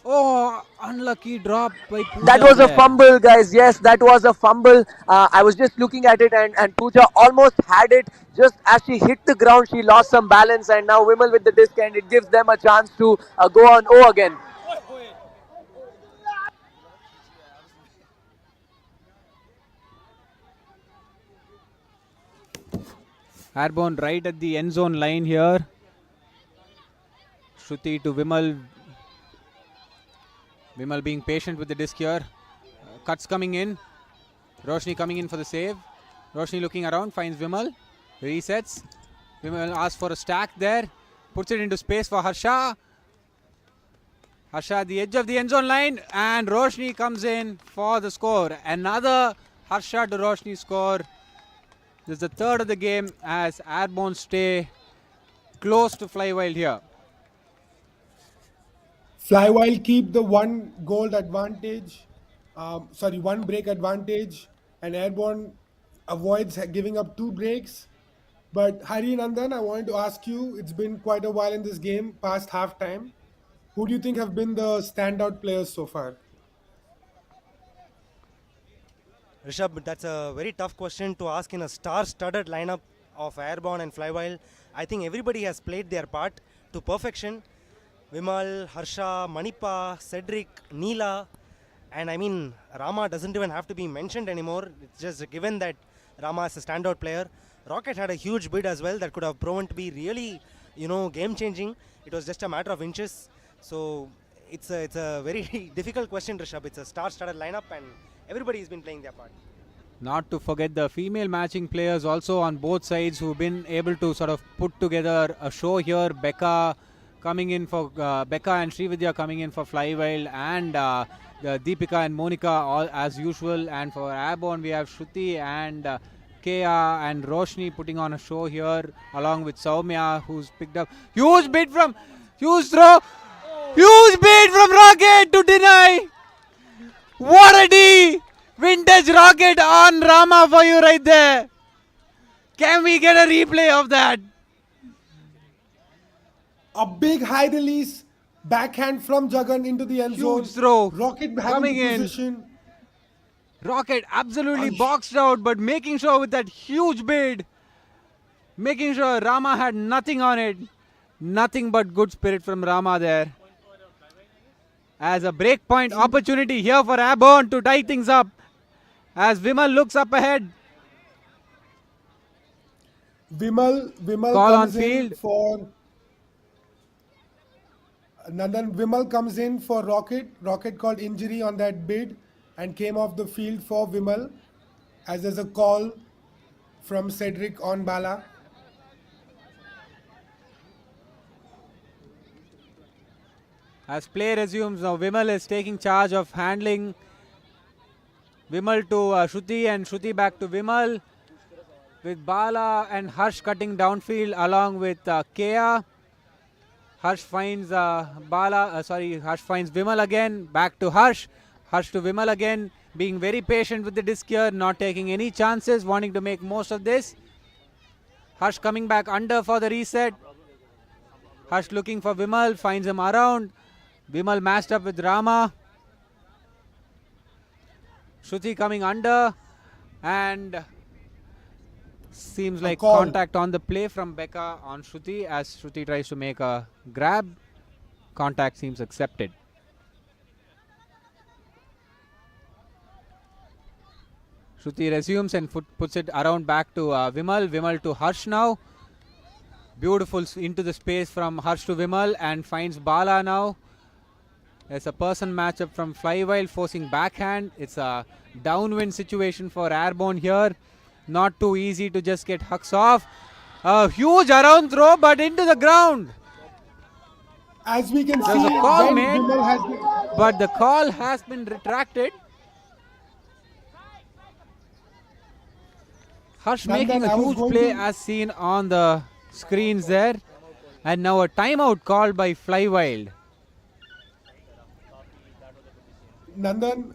Oh, unlucky drop by Pooja. That was a there. fumble, guys. Yes, that was a fumble. I was just looking at it, and Pooja almost had it. Just as she hit the ground, she lost some balance, and now Vimal with the disc, and it gives them a chance to go on O again. Airborne right at the end zone line here. Shruti to Vimal. Vimal being patient with the disc here. Cuts coming in. Roshni coming in for the save. Roshni looking around, finds Vimal. Resets. Vimal asks for a stack there. Puts it into space for Harsha. Harsha at the edge of the end zone line. And Roshni comes in for the score. Another Harsha to Roshni score. This is the third of the game as Airborne stay close to Flywild here. Flywild keep the one goal advantage, one break advantage, and Airborne avoids giving up 2 breaks. But Hari Nandan, I wanted to ask you, it's been quite a while in this game, past half time. Who do you think have been the standout players so far? Rishabh, that's a very tough question to ask in a star-studded lineup of Airborne and Flywild. I think everybody has played their part to perfection. Vimal, Harsha, Manipa, Cedric, Neela, and I mean, Rama doesn't even have to be mentioned anymore. It's just given that Rama is a standout player. Rocket had a huge bid as well that could have proven to be really, game-changing. It was just a matter of inches. So it's a very difficult question, Rishabh. It's a star-studded lineup and everybody has been playing their part. Not to forget the female matching players also on both sides who've been able to sort of put together a show here. Becca coming in for Becca and Srividya coming in for Flywild, and the Deepika and Monica all as usual. And for Airborne we have Shruti and Kea and Roshni putting on a show here along with Soumya, who's picked up huge bid from huge throw, huge bid from Rocket to deny. What a D! Vintage Rocket on Rama for you right there. Can we get a replay of that? A big high release, backhand from Jagan into the end zone. Huge throw. Rocket Coming having in. position. Rocket absolutely boxed out, but making sure with that huge bid, making sure Rama had nothing on it. Nothing but good spirit from Rama there. As a breakpoint opportunity here for Airborne to tie things up. As Vimal looks up ahead. Vimal Call on comes in field. for Nandan. Vimal comes in for Rocket. Rocket called injury on that bid and came off the field for Vimal, as there's a call from Cedric on Bala. As play resumes, now Vimal is taking charge of handling. Vimal to Shruti and Shruti back to Vimal. With Bala and Harsh cutting downfield along with Kea. Harsh finds Harsh finds Vimal again. Back to Harsh. Harsh to Vimal again. Being very patient with the disc here, not taking any chances, wanting to make most of this. Harsh coming back under for the reset. Harsh looking for Vimal, finds him around. Vimal matched up with Rama. Shruti coming under, and seems like contact on the play from Becca on Shruti as Shruti tries to make a grab. Contact seems accepted. Shruti resumes and puts it around back to Vimal. Vimal to Harsh now. Beautiful into the space from Harsh to Vimal and finds Bala now. There's a person matchup from Flywild forcing backhand. It's a downwind situation for Airborne here. Not too easy to just get hucks off. A huge around throw, but into the ground. As we can There's see, a call when made. Vimal has been, but the call has been retracted. Harsh making Nandan, a I was huge going play to. as seen on the screens there. And now a timeout called by Flywild. Nandan,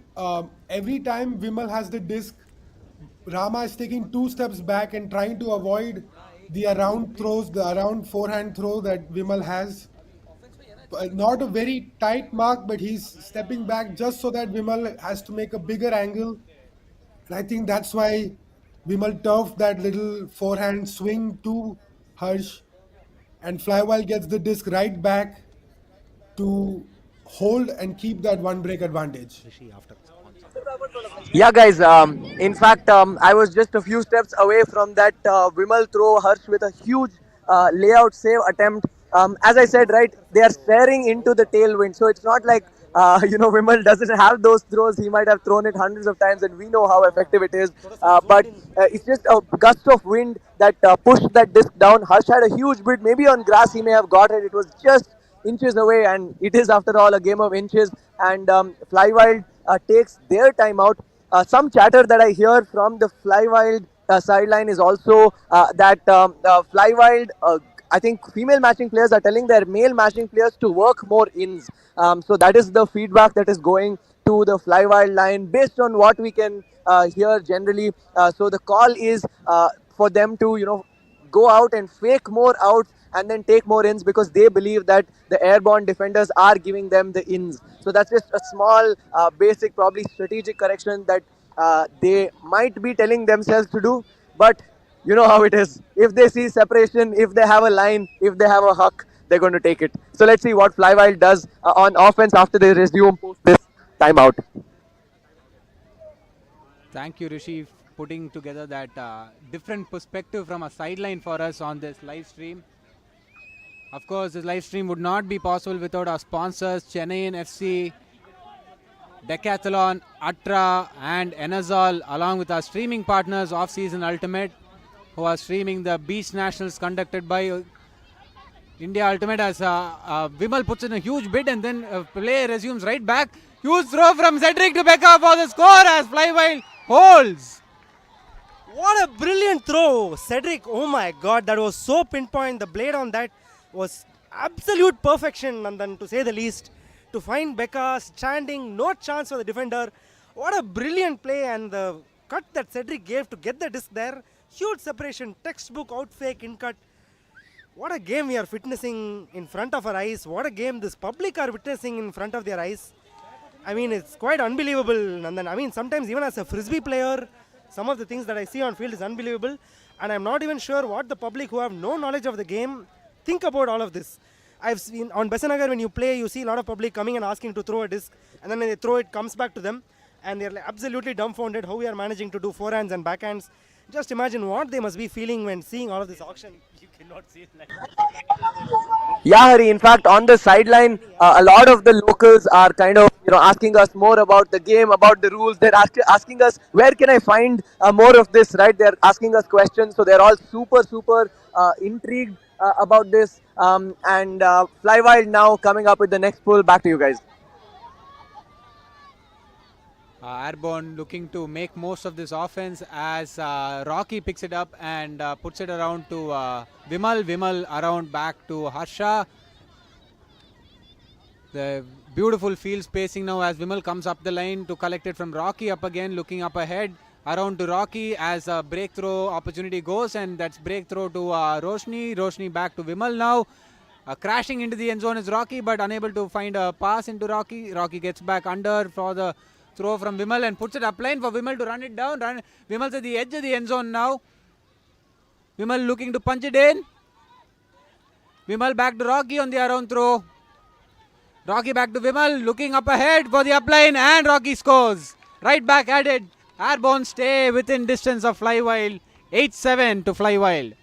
every time Vimal has the disc, Rama is taking 2 steps back and trying to avoid the around throws, the around forehand throw that Vimal has. Not a very tight mark, but he's stepping back just so that Vimal has to make a bigger angle. And I think that's why Vimal turfed that little forehand swing to Harsh. And Flywell gets the disc right back to hold and keep that one break advantage. Rishi after. Yeah, guys. In fact, I was just a few steps away from that Vimal throw. Harsh with a huge layout save attempt. As I said, right, they are staring into the tailwind, so it's not like Vimal doesn't have those throws. He might have thrown it hundreds of times, and we know how effective it is. But it's just a gust of wind that pushed that disc down. Harsh had a huge bid. Maybe on grass he may have got it. It was just inches away, and it is after all a game of inches. And Flywild takes their timeout. Some chatter that I hear from the Flywild sideline is also that Flywild. I think female matching players are telling their male matching players to work more ins. So that is the feedback that is going to the Flywild line based on what we can hear generally. So the call is for them to go out and fake more outs and then take more ins because they believe that the airborne defenders are giving them the ins. So that's just a small, basic, probably strategic correction that they might be telling themselves to do. But you know how it is. If they see separation, if they have a line, if they have a huck, they're going to take it. So let's see what Flywild does on offense after they resume post this timeout. Thank you, Rishi, putting together that different perspective from a sideline for us on this live stream. Of course, this live stream would not be possible without our sponsors, Chennai FC, Decathlon, Atra, and Enazol, along with our streaming partners, Off Season Ultimate, who are streaming the Beach Nationals conducted by India Ultimate. As Vimal puts in a huge bid and then play resumes right back. Huge throw from Cedric to Becca for the score as Flywild holds. What a brilliant throw, Cedric. Oh my god, that was so pinpoint. The blade on that was absolute perfection, Nandan, to say the least. To find Becca standing, no chance for the defender. What a brilliant play, and the cut that Cedric gave to get the disc there. Huge separation, textbook out fake in cut. What a game we are witnessing in front of our eyes. What a game this public are witnessing in front of their eyes. I mean, it's quite unbelievable, Nandan. I mean, sometimes even as a Frisbee player, some of the things that I see on field is unbelievable. And I'm not even sure what the public who have no knowledge of the game think about all of this. I've seen on Besant Nagar, when you play, you see a lot of public coming and asking to throw a disc. And then when they throw it, comes back to them. And they're like absolutely dumbfounded how we are managing to do forehands and backhands. Just imagine what they must be feeling when seeing all of this auction. You cannot see it like Yeah, Hari. In fact, on the sideline, a lot of the locals are kind of asking us more about the game, about the rules. They're asking us where can I find more of this. Right? They're asking us questions, so they're all super intrigued about this. And Flywild now coming up with the next pull. Back to you guys. Airborne looking to make most of this offense as Rocky picks it up and puts it around to Vimal. Vimal around back to Harsha. The beautiful field spacing now as Vimal comes up the line to collect it from Rocky. Up again, looking up ahead. Around to Rocky as a breakthrough opportunity goes, and that's breakthrough to Roshni. Roshni back to Vimal now. Crashing into the end zone is Rocky, but unable to find a pass into Rocky. Rocky gets back under for the throw from Vimal and puts it up line for Vimal to run it down. Vimal's at the edge of the end zone now. Vimal looking to punch it in. Vimal back to Rocky on the around throw. Rocky back to Vimal, looking up ahead for the upline, and Rocky scores. Right back at it. Airborne stay within distance of Flywild. 8-7 to Flywild.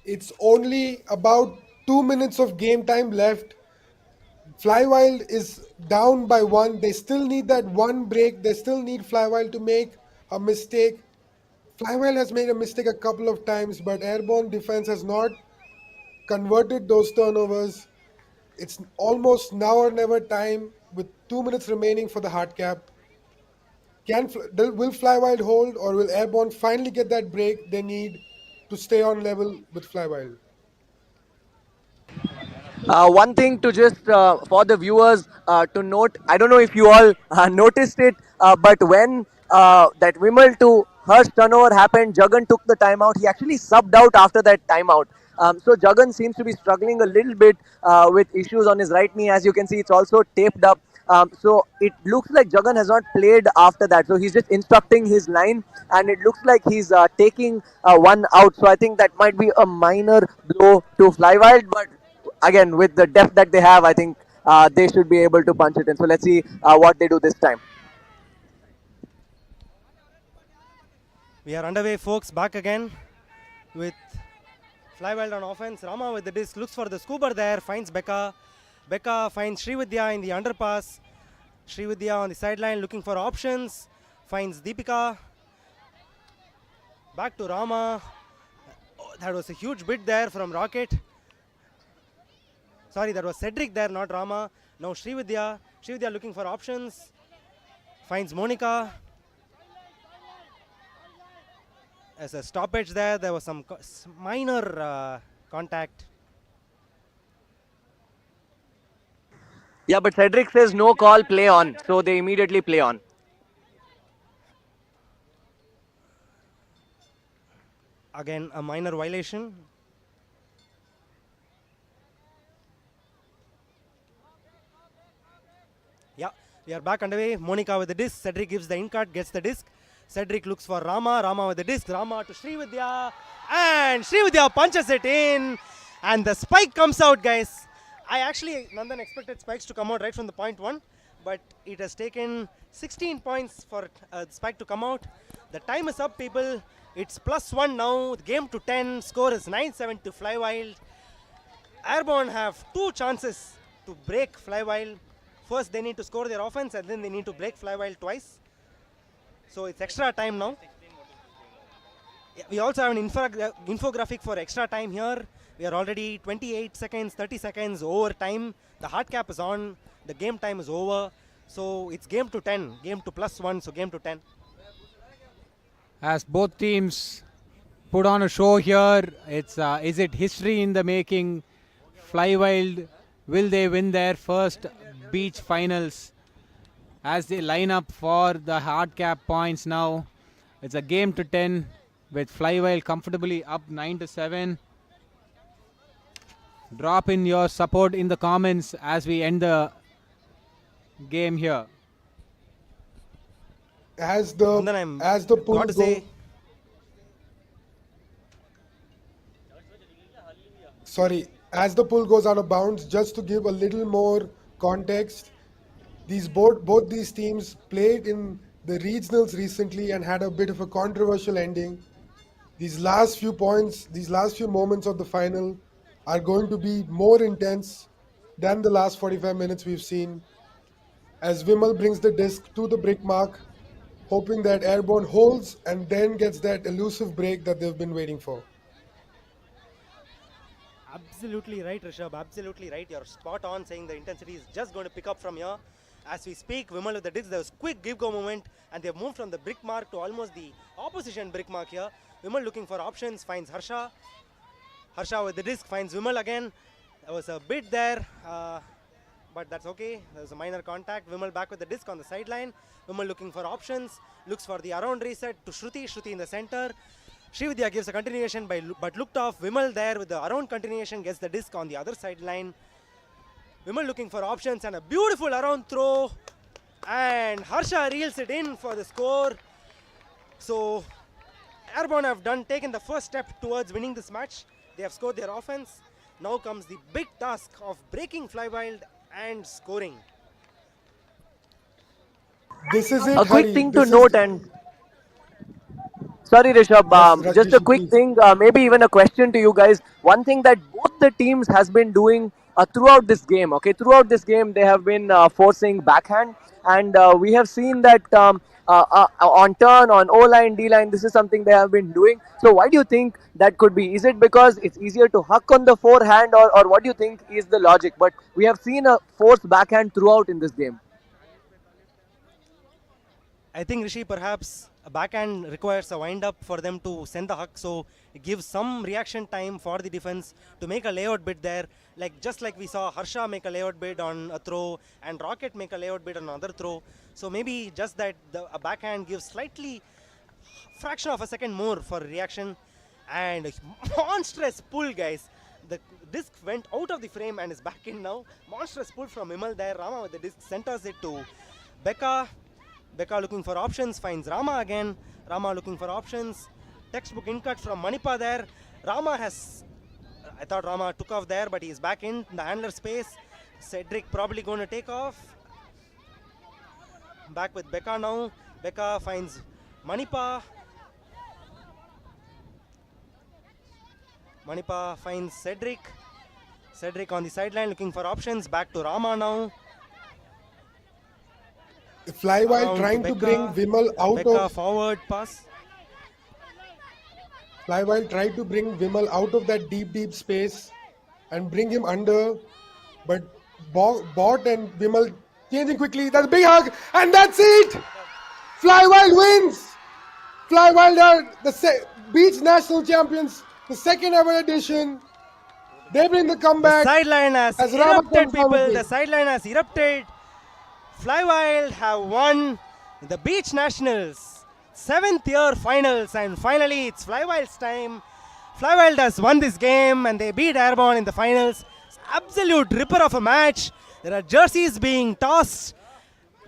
It's only about 2 minutes of game time left. Flywild is down by 1. They still need that one break. They still need Flywild to make a mistake. Flywild has made a mistake a couple of times, but Airborne defense has not converted those turnovers. It's almost now or never time with 2 minutes remaining for the hard cap. Will Flywild hold, or will Airborne finally get that break they need to stay on level with Flywild? One thing to just for the viewers to note, I don't know if you all noticed it, but when that Vimal to Harsh turnover happened, Jagan took the timeout. He actually subbed out after that timeout. So Jagan seems to be struggling a little bit with issues on his right knee. As you can see, it's also taped up. So it looks like Jagan has not played after that. So he's just instructing his line, and it looks like he's taking one out. So I think that might be a minor blow to Flywild, but again, with the depth that they have, I think they should be able to punch it in. So let's see what they do this time. We are underway, folks. Back again with Flywild on offense. Rama with the disc looks for the scooper there, finds Becca. Becca finds Srividya in the underpass. Srividya on the sideline looking for options. Finds Deepika. Back to Rama. Oh, that was a huge bit there from Rocket. Sorry, that was Cedric there, not Rama. Now Srividya. Srividya looking for options. Finds Monica. As a stoppage there was some minor contact. Yeah, but Cedric says no call, play on. So they immediately play on. Again, a minor violation. Yeah, we are back underway. Monica with the disc. Cedric gives the in cut, gets the disc. Cedric looks for Rama. Rama with the disc. Rama to Srividya. And Srividya punches it in. And the spike comes out, guys. I actually, Nandan, expected spikes to come out right from the point one. But it has taken 16 points for spike to come out. The time is up, people. It's +1 now. The game to 10. Score is 9-7 to Flywild. Airborne have 2 chances to break Flywild. First, they need to score their offense, and then they need to break Flywild twice. So it's extra time now. We also have an infographic for extra time here. We are already 28 seconds, 30 seconds over time. The hard cap is on. The game time is over. So it's game to 10. Game to +1, so game to 10. As both teams put on a show here, it's is it history in the making? Flywild, will they win their first beach finals? As they line up for the hard cap points now, it's a game to 10 with Flywild comfortably up 9-7. Drop in your support in the comments as we end the game here. As And then the pool got to say, as the pool goes out of bounds, just to give a little more context, both these teams played in the regionals recently and had a bit of a controversial ending. These last few moments of the final are going to be more intense than the last 45 minutes we've seen, as Vimal brings the disc to the brick mark, hoping that Airborne holds and then gets that elusive break that they've been waiting for. absolutely right, Rishabh. Absolutely right. You're spot on saying the intensity is just going to pick up from here. As we speak, Vimal with the disc, there was quick give-go movement, and they've moved from the brick mark to almost the opposition brick mark here. Vimal looking for options, finds Harsha. Harsha with the disc, finds Vimal again. There was a bit there, but that's okay. There was a minor contact. Vimal back with the disc on the sideline. Vimal looking for options, looks for the around reset to Shruti. Shruti in the center. Srividya gives a continuation but looked off. Vimal there with the around continuation gets the disc on the other sideline. Vimal looking for options and a beautiful around throw. And Harsha reels it in for the score. So Airborne have taken the first step towards winning this match. They have scored their offense. Now comes the big task of breaking Flywild and scoring. This is it, A quick Hari. thing to This is- note, and Sorry, Rishabh. Yes, Just a Rishi, quick please. thing, maybe even a question to you guys. One thing that both the teams has been doing throughout this game. Okay, throughout this game they have been forcing backhand, and we have seen that on turn, on O line, D line. This is something they have been doing. So why do you think that could be? Is it because it's easier to huck on the forehand, or what do you think is the logic? But we have seen a forced backhand throughout in this game. I think Rishi, perhaps a backhand requires a wind up for them to send the huck, so it gives some reaction time for the defense to make a layout bid there. Like just like we saw Harsha make a layout bid on a throw and Rocket make a layout bid on another throw. So maybe just that a backhand gives slightly fraction of a second more for reaction, and a monstrous pull, guys. The disc went out of the frame and is back in now. Monstrous pull from Vimal there. Rama with the disc centers it to Becca. Becca looking for options, finds Rama again. Rama looking for options. Textbook in cut from Manipa there. Rama has, I thought Rama took off there, but he is back in the handler space. Cedric probably going to take off. Back with Becca now. Becca finds Manipa. Manipa finds Cedric. Cedric on the sideline looking for options. Back to Rama now. Flywild Around trying to Becca. bring Vimal out Becca of forward pass. Flywild tried to bring Vimal out of that deep space and bring him under, but Bot and Vimal changing quickly. That's a big hug, and that's it. Flywild wins. Flywild are the Beach National Champions, the second ever edition. They bring the The comeback. sideline has as Rama erupted, comes down people. with The it. sideline has erupted. Flywild have won the Beach Nationals 7th year finals, and finally it's Flywild's time. Flywild has won this game and they beat Airborne in the finals. It's absolute ripper of a match. There are jerseys being tossed.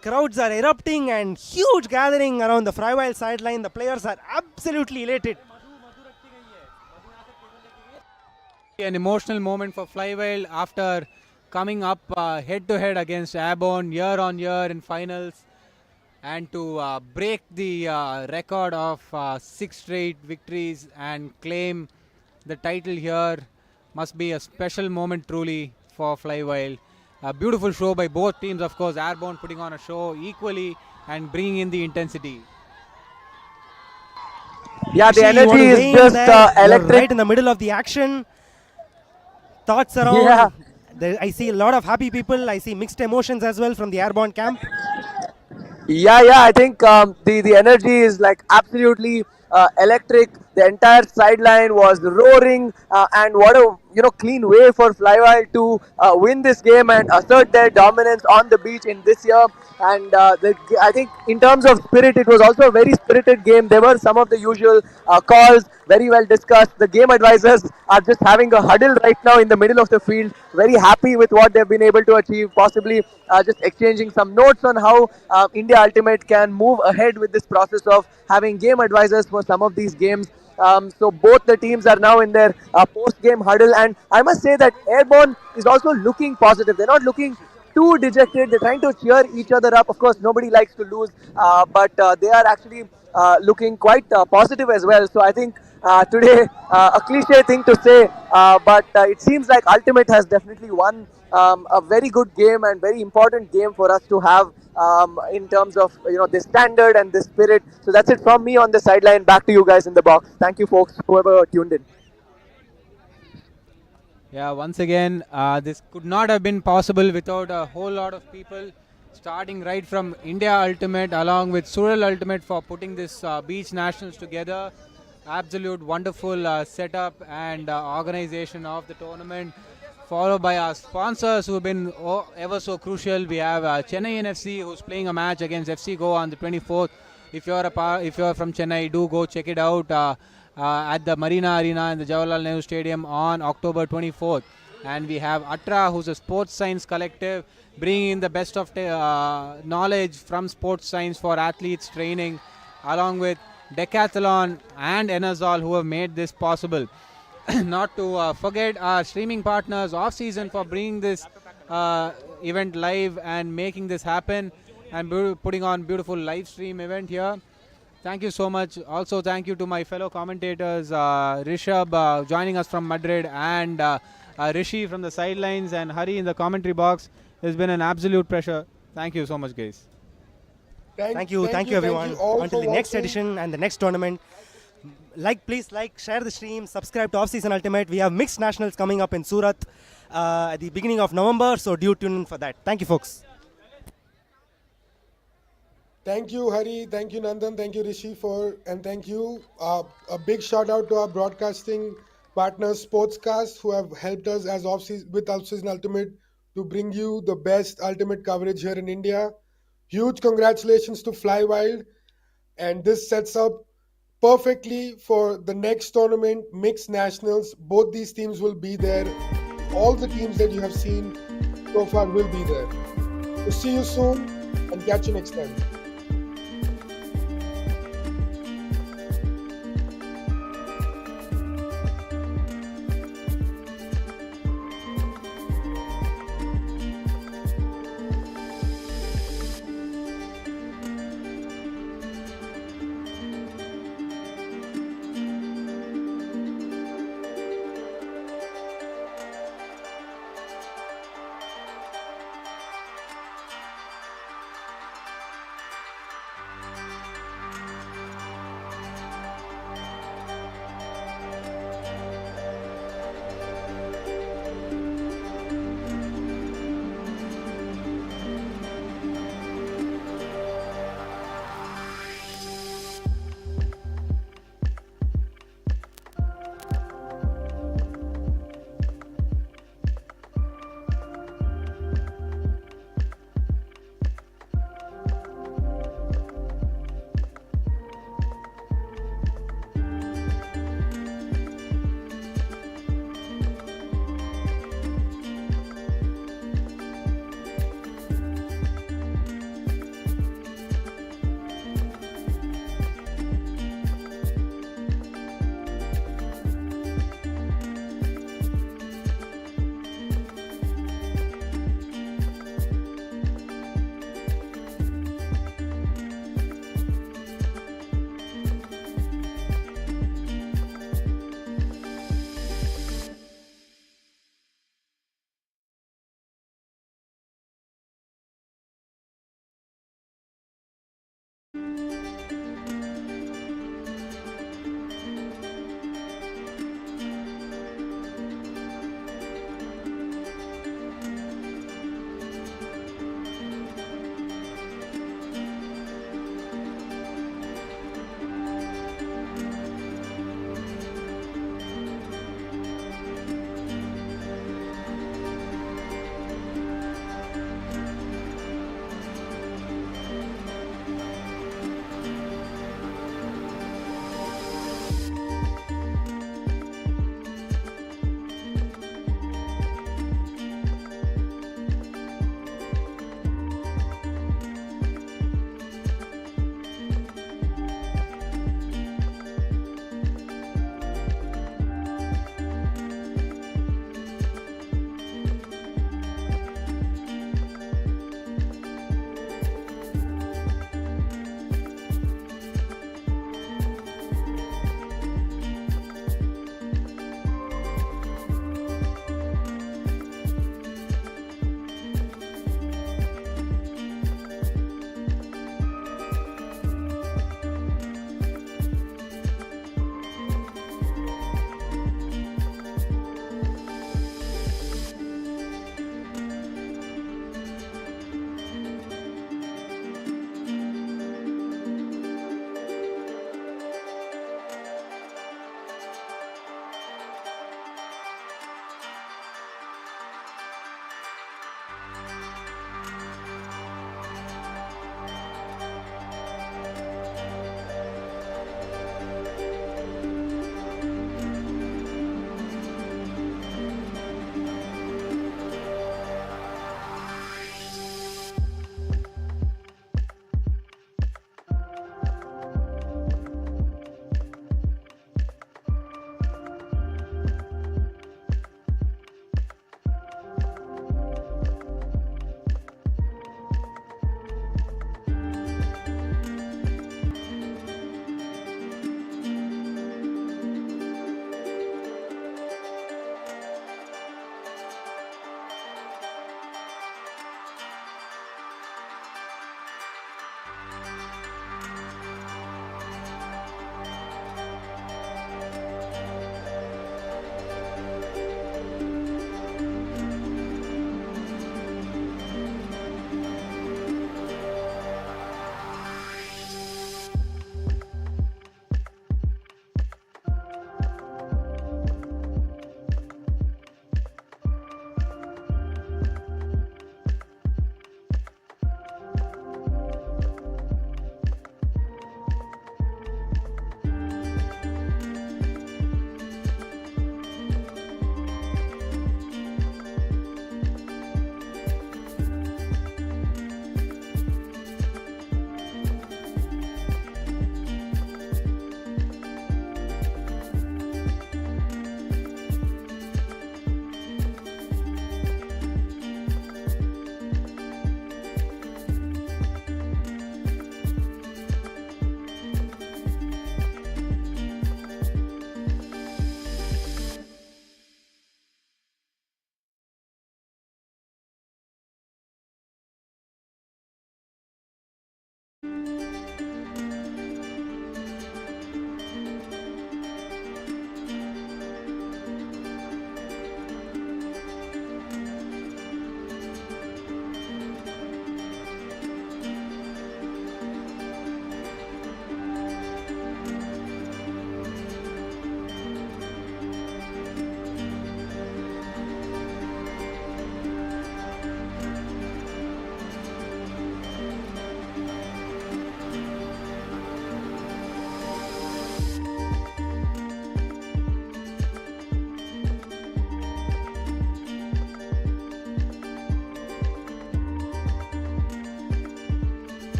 Crowds are erupting and huge gathering around the Flywild sideline. The players are absolutely elated. An emotional moment for Flywild after coming up head to head against Airborne year on year in finals, and to break the record of 6 straight victories and claim the title here must be a special moment truly for Flywild. A beautiful show by both teams, of course. Airborne putting on a show equally and bringing in the intensity. Yeah, the Rishi, you want energy to is weigh in just there? You're electric. right in the middle of the action. Thoughts around? Yeah. I see a lot of happy people. I see mixed emotions as well from the Airborne camp. Yeah, I think the energy is like absolutely electric. The entire sideline was roaring, and what a clean way for Flywild to win this game and assert their dominance on the beach in this year. And I think in terms of spirit, it was also a very spirited game. There were some of the usual calls, very well discussed. The game advisors are just having a huddle right now in the middle of the field, very happy with what they've been able to achieve, possibly just exchanging some notes on how India Ultimate can move ahead with this process of having game advisors for some of these games. So both the teams are now in their post-game huddle, and I must say that Airborne is also looking positive. They're not looking too dejected. They're trying to cheer each other up. Of course, nobody likes to lose, but they are actually looking quite positive as well. So I think today, a cliche thing to say, but it seems like Ultimate has definitely won a very good game and very important game for us to have in terms of the standard and the spirit. So that's it from me on the sideline. Back to you guys in the box. Thank you, folks, whoever tuned in. Yeah, once again, this could not have been possible without a whole lot of people, starting right from India Ultimate along with Sural Ultimate for putting this Beach Nationals together. Absolute wonderful setup and organization of the tournament, followed by our sponsors who have been ever so crucial. We have Chennai NFC, who's playing a match against FC Goa on the 24th. If you're from Chennai, do go check it out at the Marina Arena in the Jawaharlal Nehru Stadium on October 24th. And we have Atra, who's a sports science collective, bringing in the best of knowledge from sports science for athletes training, along with Decathlon and Enazol, who have made this possible. Not to forget our streaming partners off season for bringing this event live and making this happen, and putting on beautiful live stream event here. Thank you so much. Also, thank you to my fellow commentators, Rishabh joining us from Madrid, and Rishi from the sidelines, and Hari in the commentary box. It's been an absolute pleasure. Thank you so much, guys. Thank you everyone. all Until for the next watching. edition and the next tournament. Please share the stream, subscribe to Off Season Ultimate. We have mixed nationals coming up in Surat at the beginning of November, so do tune in for that. Thank you, folks. Thank you, Hari. Thank you, Nandan. Thank you, Rishi, and thank you. A big shout out to our broadcasting partners, Sportscast, who have helped us as with Off-Season Ultimate to bring you the best ultimate coverage here in India. Huge congratulations to Flywild, and this sets up perfectly for the next tournament, Mixed Nationals. Both these teams will be there. All the teams that you have seen so far will be there. So see you soon and catch you next time.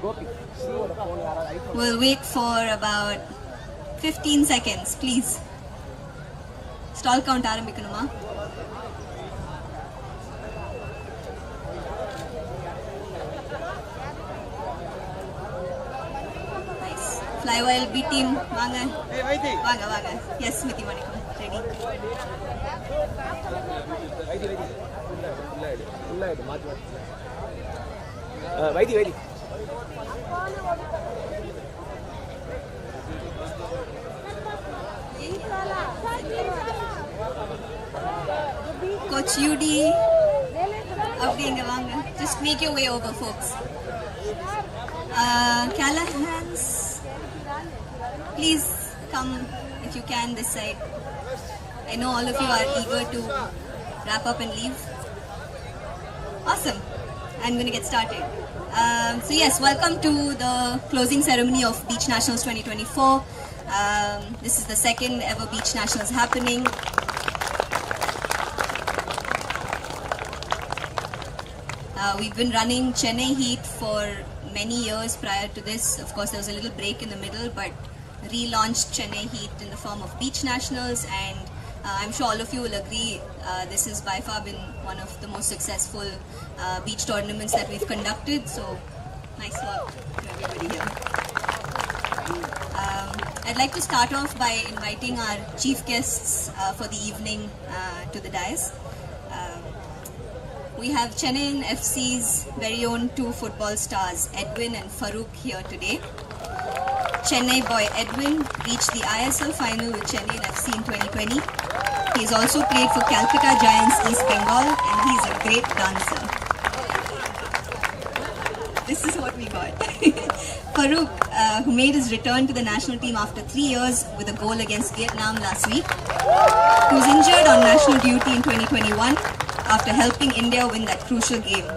We'll wait for about 15 seconds, please. Stall count ஆரம்பிக்கணுமா? Nice. Flywild B team, வாங்க. வாங்க. Yes, Smithy Manikam. Ready. Why this Coach UD, அப்படி இங்க வாங்க. Just make your way over, folks. Callahans, please come if you can this side. I know all of you are eager to wrap up and leave. Awesome. I'm going to get started. So yes, welcome to the closing ceremony of Beach Nationals 2024. This is the second ever Beach Nationals happening. We've been running Chennai Heat for many years prior to this. Of course, there was a little break in the middle, but relaunched Chennai Heat in the form of Beach Nationals, and I'm sure all of you will agree this has by far been one of the most successful beach tournaments that we've conducted. So, nice work to everybody here. I'd like to start off by inviting our chief guests for the evening to the dais. We have Chennai FC's very own two football stars, Edwin and Farouk, here today. Chennai boy Edwin reached the ISL final with Chennai FC in 2020. He's also played for Calcutta Giants East Bengal, and he's a great dancer. This is what we got. Farouk, who made his return to the national team after 3 years with a goal against Vietnam last week, who was injured on national duty in 2021 after helping India win that crucial game.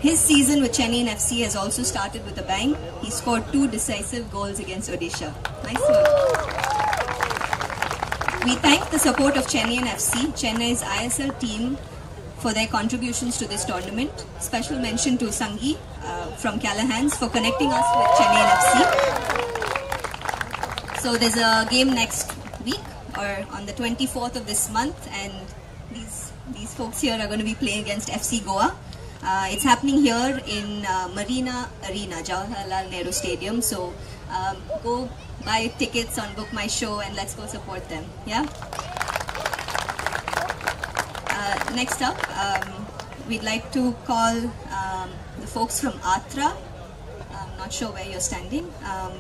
His season with Chennai FC has also started with a bang. He scored 2 decisive goals against Odisha. Nice work. We thank the support of Chennai FC, Chennai's ISL team, for their contributions to this tournament. Special mention to Sangi from Callahans for connecting us with Chennai FC. So there's a game next week, or on the 24th of this month, and these folks here are going to be playing against FC Goa. It's happening here in Marina Arena, Jawaharlal Nehru Stadium. So go buy tickets on Book My Show and let's go support them. Yeah. Next up, we'd like to call the folks from Atra. I'm not sure where you're standing.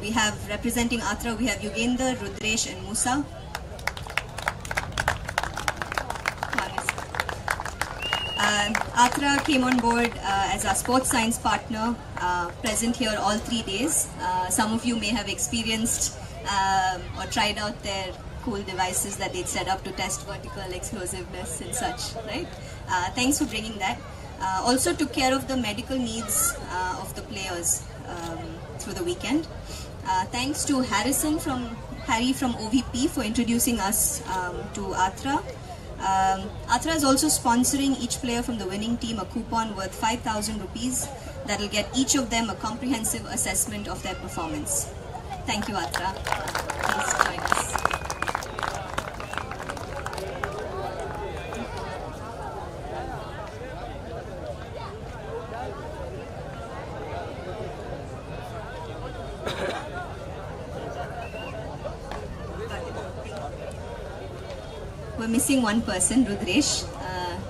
We have representing Atra, we have Yugender, Rudresh and Musa. Atra came on board as our sports science partner, present here all 3 days. Some of you may have experienced or tried out their cool devices that they'd set up to test vertical explosiveness and such, right? Thanks for bringing that. Also took care of the medical needs of the players through the weekend. Thanks to Harry from OVP for introducing us to Atra. Atra is also sponsoring each player from the winning team a coupon worth 5,000 rupees that will get each of them a comprehensive assessment of their performance. Thank you, Atra. Please join us. We're missing one person, Rudresh.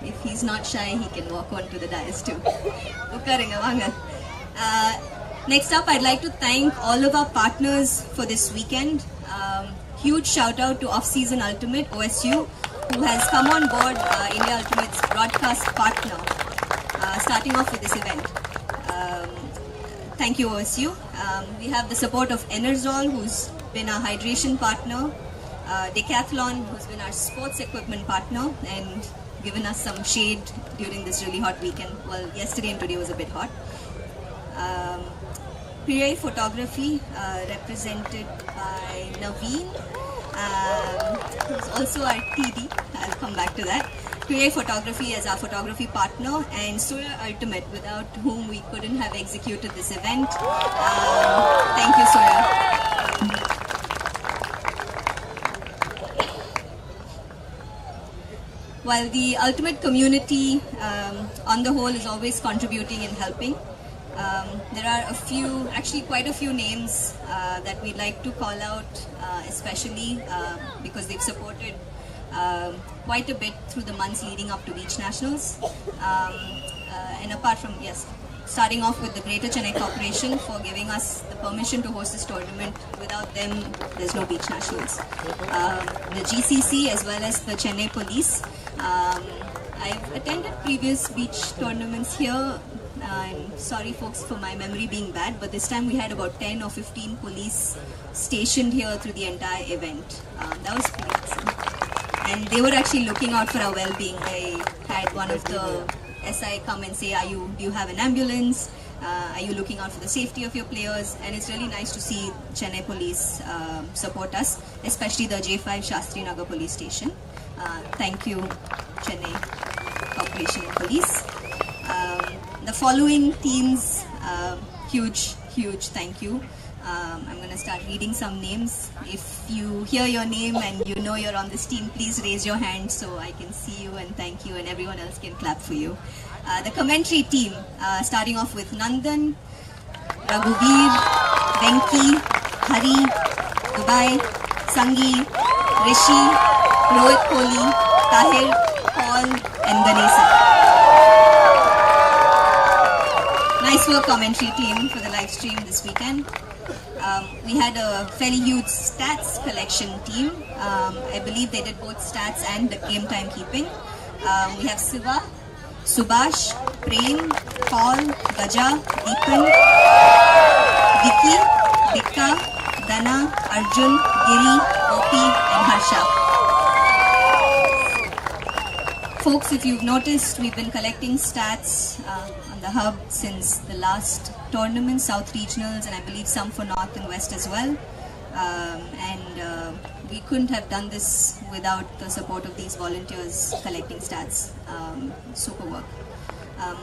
If he's not shy, he can walk on to the dais too. Next up, I'd like to thank all of our partners for this weekend. Huge shout out to Off-Season Ultimate, OSU, who has come on board India Ultimate's broadcast partner, starting off with this event. Thank you, OSU. We have the support of Enerzol, who's been our hydration partner, Decathlon, who's been our sports equipment partner and given us some shade during this really hot weekend. Well, yesterday and today was a bit hot. Pire Photography, represented by Naveen, who's also our TD. I'll come back to that. Pire Photography as our photography partner, and Surya Ultimate, without whom we couldn't have executed this event. Thank you, Surya. While the ultimate community on the whole is always contributing and helping, there are actually quite a few names that we'd like to call out, especially because they've supported quite a bit through the months leading up to Beach Nationals. And apart from, starting off with the Greater Chennai Corporation for giving us the permission to host this tournament. Without them, there's no Beach Nationals. The GCC as well as the Chennai Police. I've attended previous beach tournaments here. I'm sorry folks for my memory being bad, but this time we had about 10 or 15 police stationed here through the entire event. That was pretty awesome. And they were actually looking out for our well-being. I had one of the SI come and say, do you have an ambulance? Are you looking out for the safety of your players? And it's really nice to see Chennai Police support us, especially the J5 Shastri Nagar Police Station. Thank you, Chennai Corporation and Police. The following teams, huge thank you. I'm going to start reading some names. If you hear your name and you know you're on this team, please raise your hand so I can see you and thank you, and everyone else can clap for you. The commentary team, starting off with Nandan, Raghuveer, Venki, Hari, Dubai, Sangi, Rishi, Rohit Kohli, Tahir, Paul and Ganesha. Nice work, commentary team, for the live stream this weekend. We had a fairly huge stats collection team. I believe they did both stats and the game time keeping. We have Siva, Subhash, Prem, Paul, Gaja, Deepan, Vicky, Dikka, Dana, Arjun, Giri, Gopi and Harsha. Folks, if you've noticed, we've been collecting stats on the hub since the last tournament, South Regionals, and I believe some for North and West as well. We couldn't have done this without the support of these volunteers collecting stats. Super work.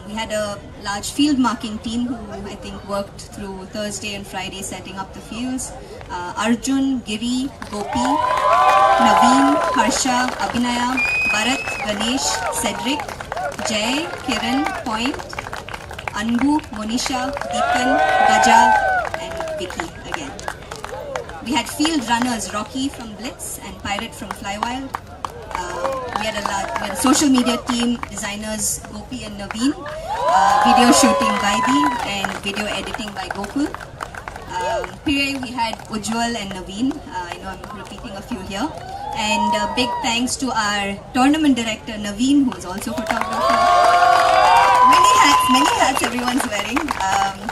We had a large field marking team who I think worked through Thursday and Friday setting up the fields. Arjun, Giri, Gopi, Naveen, Harsha, Abhinaya, Bharat, Ganesh, Cedric, Jay, Kiran, Point, Anbu, Monisha, Deepan, Gaja and Vicky again. We had field runners Rocky from Blitz and Pirate from Flywild. We had a social media team, designers Gopi and Naveen, video shooting Vaidi and video editing by Gokul. Pire, we had Ujjwal and Naveen. I know I'm repeating a few here. And big thanks to our tournament director Naveen, who is also a photographer. Many hats everyone's wearing,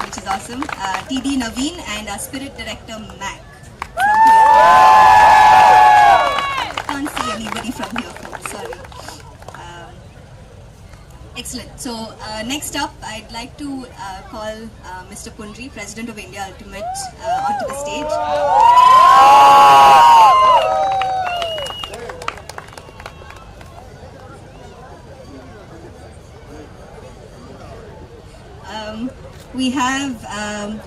which is awesome. TD Naveen and our spirit director Mac. Can't see anybody from here, folks, sorry. Excellent. So next up, I'd like to call Mr. Pundri, President of India Ultimate, onto the stage. We have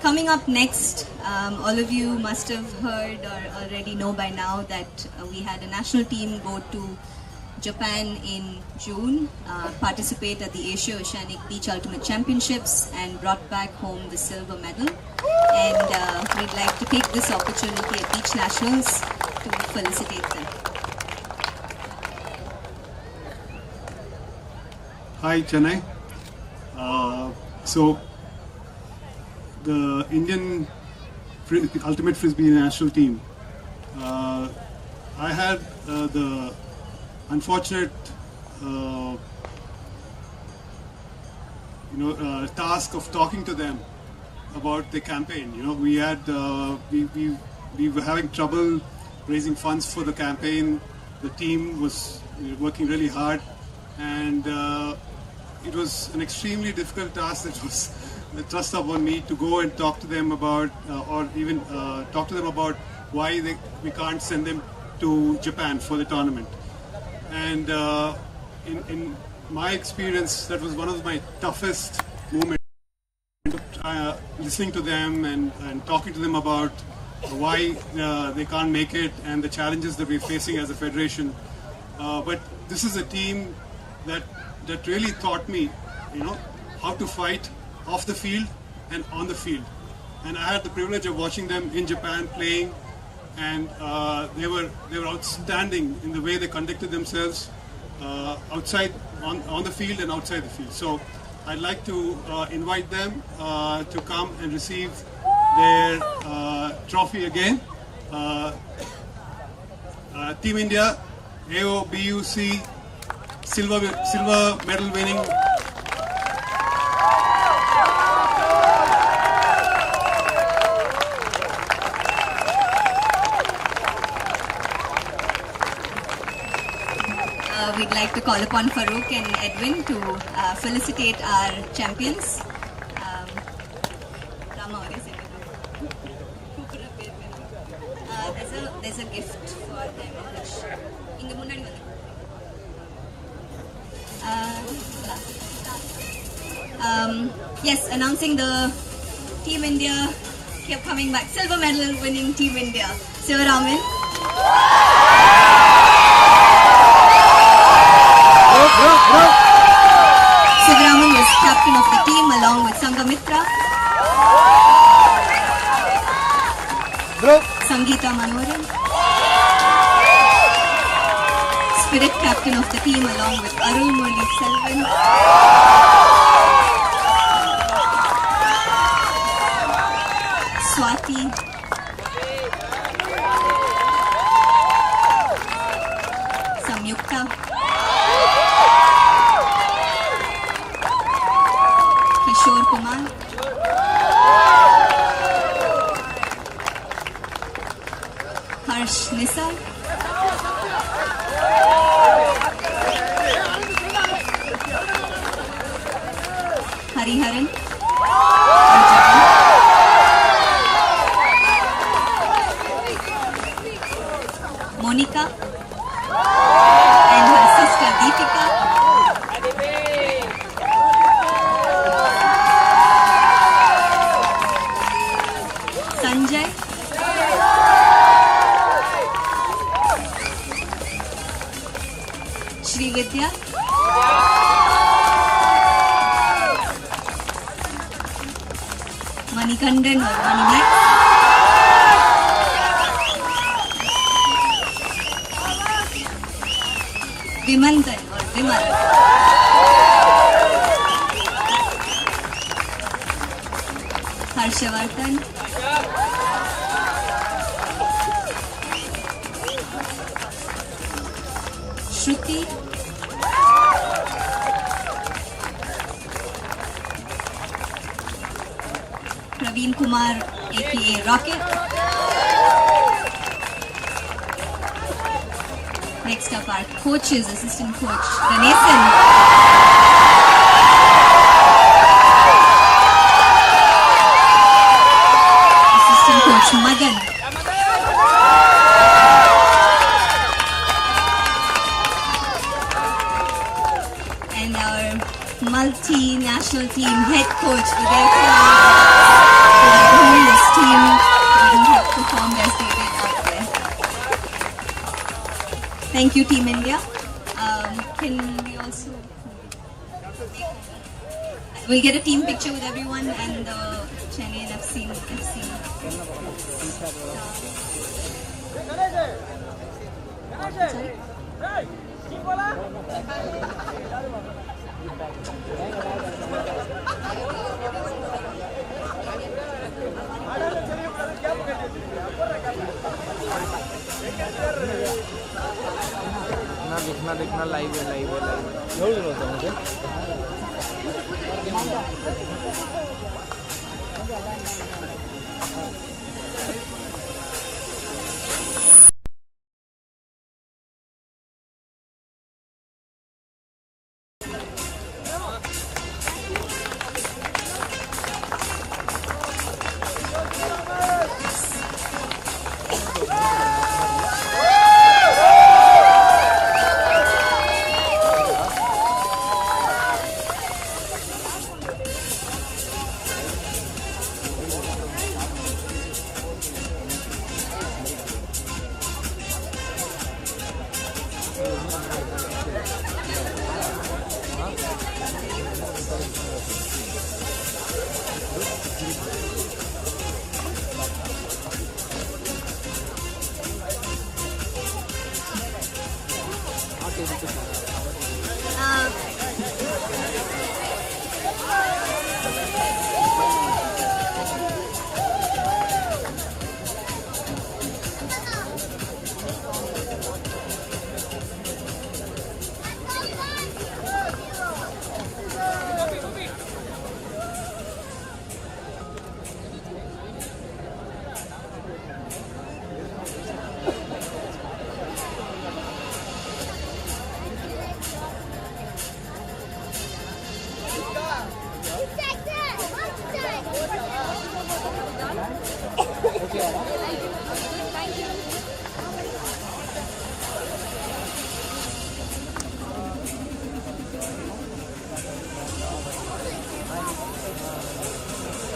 coming up next, all of you must have heard or already know by now that we had a national team go to Japan in June, participate at the Asia-Oceanic Beach Ultimate Championships and brought back home the silver medal. And we'd like to take this opportunity at Beach Nationals to felicitate them. Hi Chennai. So the Indian Ultimate Frisbee national team, I had the unfortunate task of talking to them about the campaign. We had we were having trouble raising funds for the campaign. The team was working really hard, and it was an extremely difficult task that was thrust upon me to go and talk to them about, or even talk to them about why we can't send them to Japan for the tournament. And in my experience, that was one of my toughest moments. Listening to them and talking to them about why they can't make it and the challenges that we're facing as a federation. But this is a team that really taught me, how to fight off the field and on the field. And I had the privilege of watching them in Japan playing, and they were outstanding in the way they conducted themselves outside on the field and outside the field. So I'd like to invite them to come and receive their trophy again. Team India, AOBUC, silver medal winning. We'd like to call upon Farouk and Edwin to felicitate our champions. There's a gift for them. Yes, announcing the Team India kept coming back. Silver medal winning Team India. Sivaraman. Sivaraman was captain of the team along with Sangamitra. Sangeeta Manoran. Spirit captain of the team along with Arul Murli Selvan. Swati. Samyukta. Kishore Kumar. Harsh Nisar. Hariharan. Monica and her sister Deepika. Sanjay. Shri Vidya. Manikandan or Manimex. Vimantan or Vimal. Harshavardhan. Shruti. Praveen Kumar aka Rocket. Next up our coaches, assistant coach Ganesan. Assistant coach Madan. And our multinational team head coach Uday this team didn't have performed as they did out there. Thank you, Team India. Can we also... We'll get a team picture with everyone and the Chennai and FC. देखना live है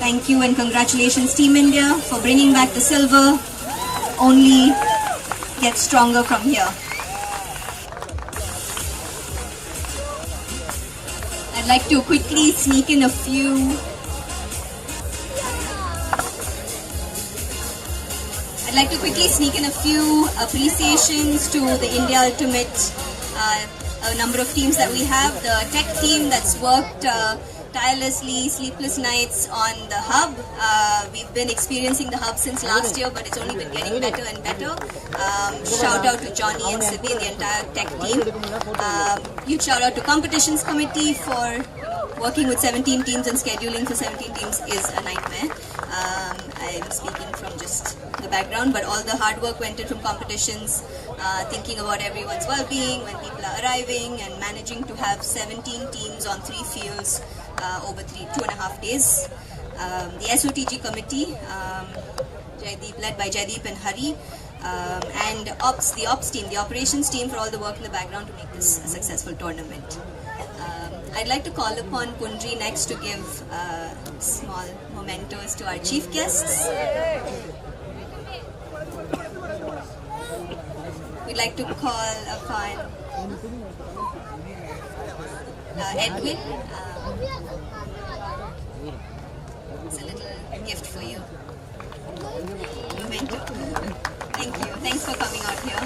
Thank you and congratulations Team India for bringing back the silver. Only get stronger from here. I'd like to quickly sneak in a few appreciations to the India Ultimate, a number of teams that we have. The tech team that's worked tirelessly, sleepless nights on the hub. We've been experiencing the hub since last year, but it's only been getting better and better. Shout out to Johnny and Sibi and the entire tech team. Huge shout out to competitions committee for working with 17 teams, and scheduling for 17 teams is a nightmare. I'm speaking from just the background, but all the hard work went in from competitions, thinking about everyone's well-being when people are arriving, and managing to have 17 teams on 3 fields over 2.5 days. The SOTG committee, led by Jaideep and Hari, and the ops team, the operations team, for all the work in the background to make this a successful tournament. I'd like to call upon Kundri next to give small mementos to our chief guests. We'd like to call upon Edwin. It's a little gift for you. Memento. Thank you. Thanks for coming out here.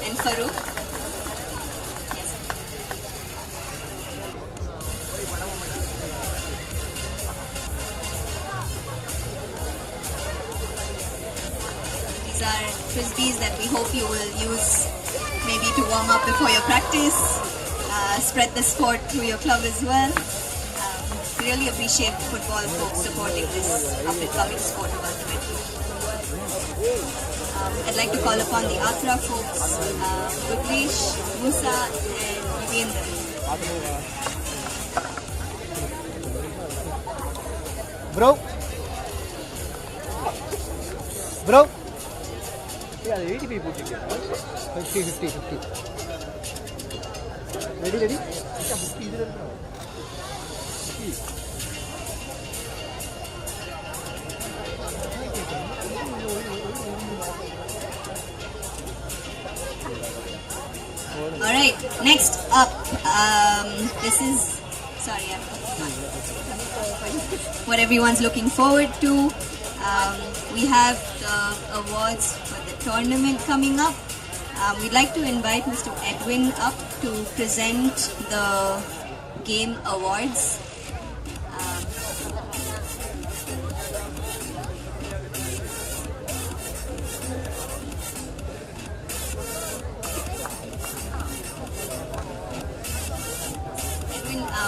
And Farooq. These are Frisbees that we hope you will use maybe to warm up before your practice, spread the sport through your club as well. Really appreciate football folks supporting this up-and-coming sport of ultimate. I'd like to call upon the Atra folks, Rukresh, Musa and Yuvendra. Bro. Yeah, 80 people ticket. 50. Ready? All right, next up, this is, what everyone's looking forward to. We have the awards for the tournament coming up. We'd like to invite Mr. Edwin up to present the game awards.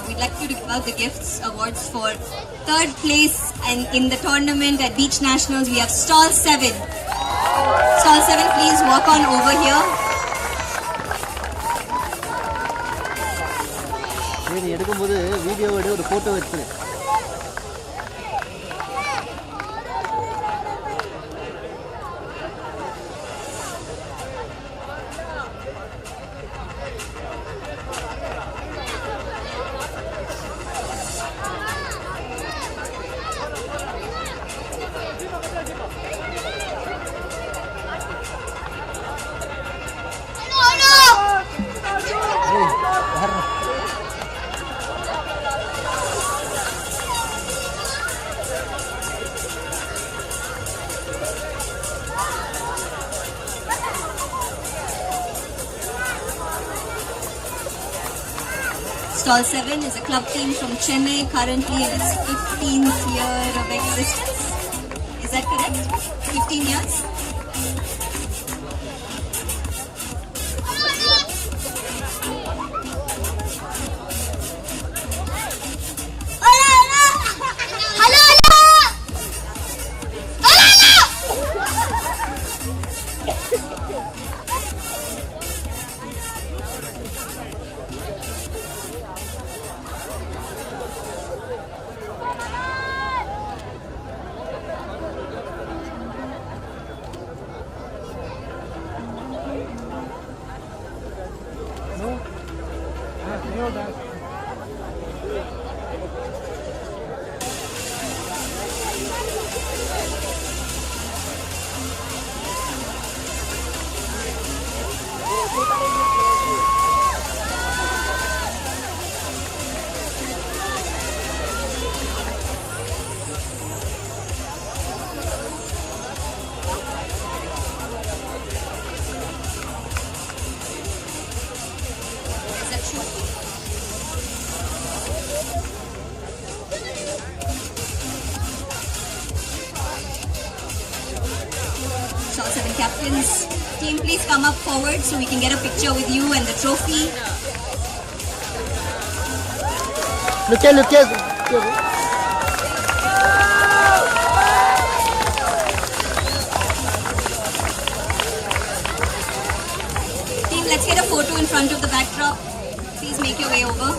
We'd like you to give out the gifts awards for third place and in the tournament at Beach Nationals. We have stall 7. Stall 7, please walk on over here. நீ எடுக்கும்போது video எடு, ஒரு photo எடுத்து. Stall 7 is a club team from Chennai, currently in its 15th year of existence. Is that correct? 15 years? Stall 7 captains, team please come up forward so we can get a picture with you and the trophy. Look here. Team, let's get a photo in front of the backdrop. Please make your way over.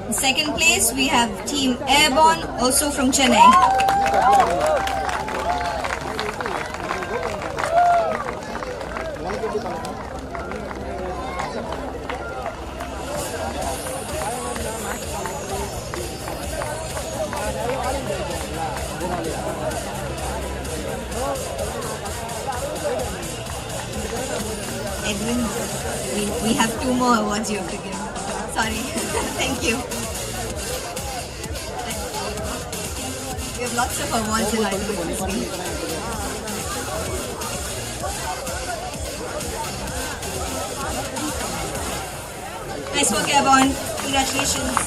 In second place, we have team Airborne, also from Chennai. Edwin, we have 2 more awards you have to give. Sorry. Thank you. We have lots of awards in Ultimate Frisbee. Nice work, Airborne. Congratulations.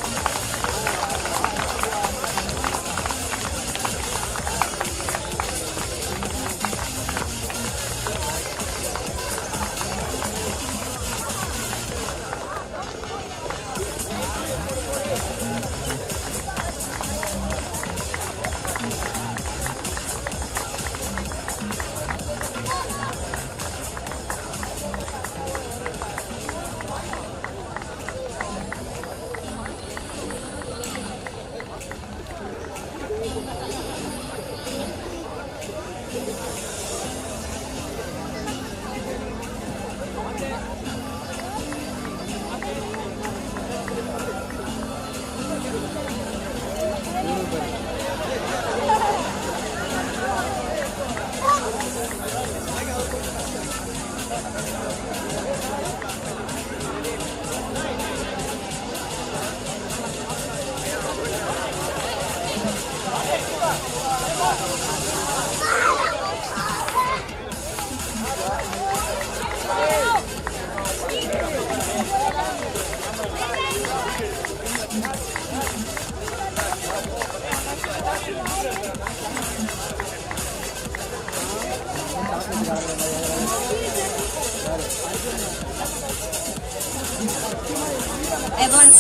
Airborne,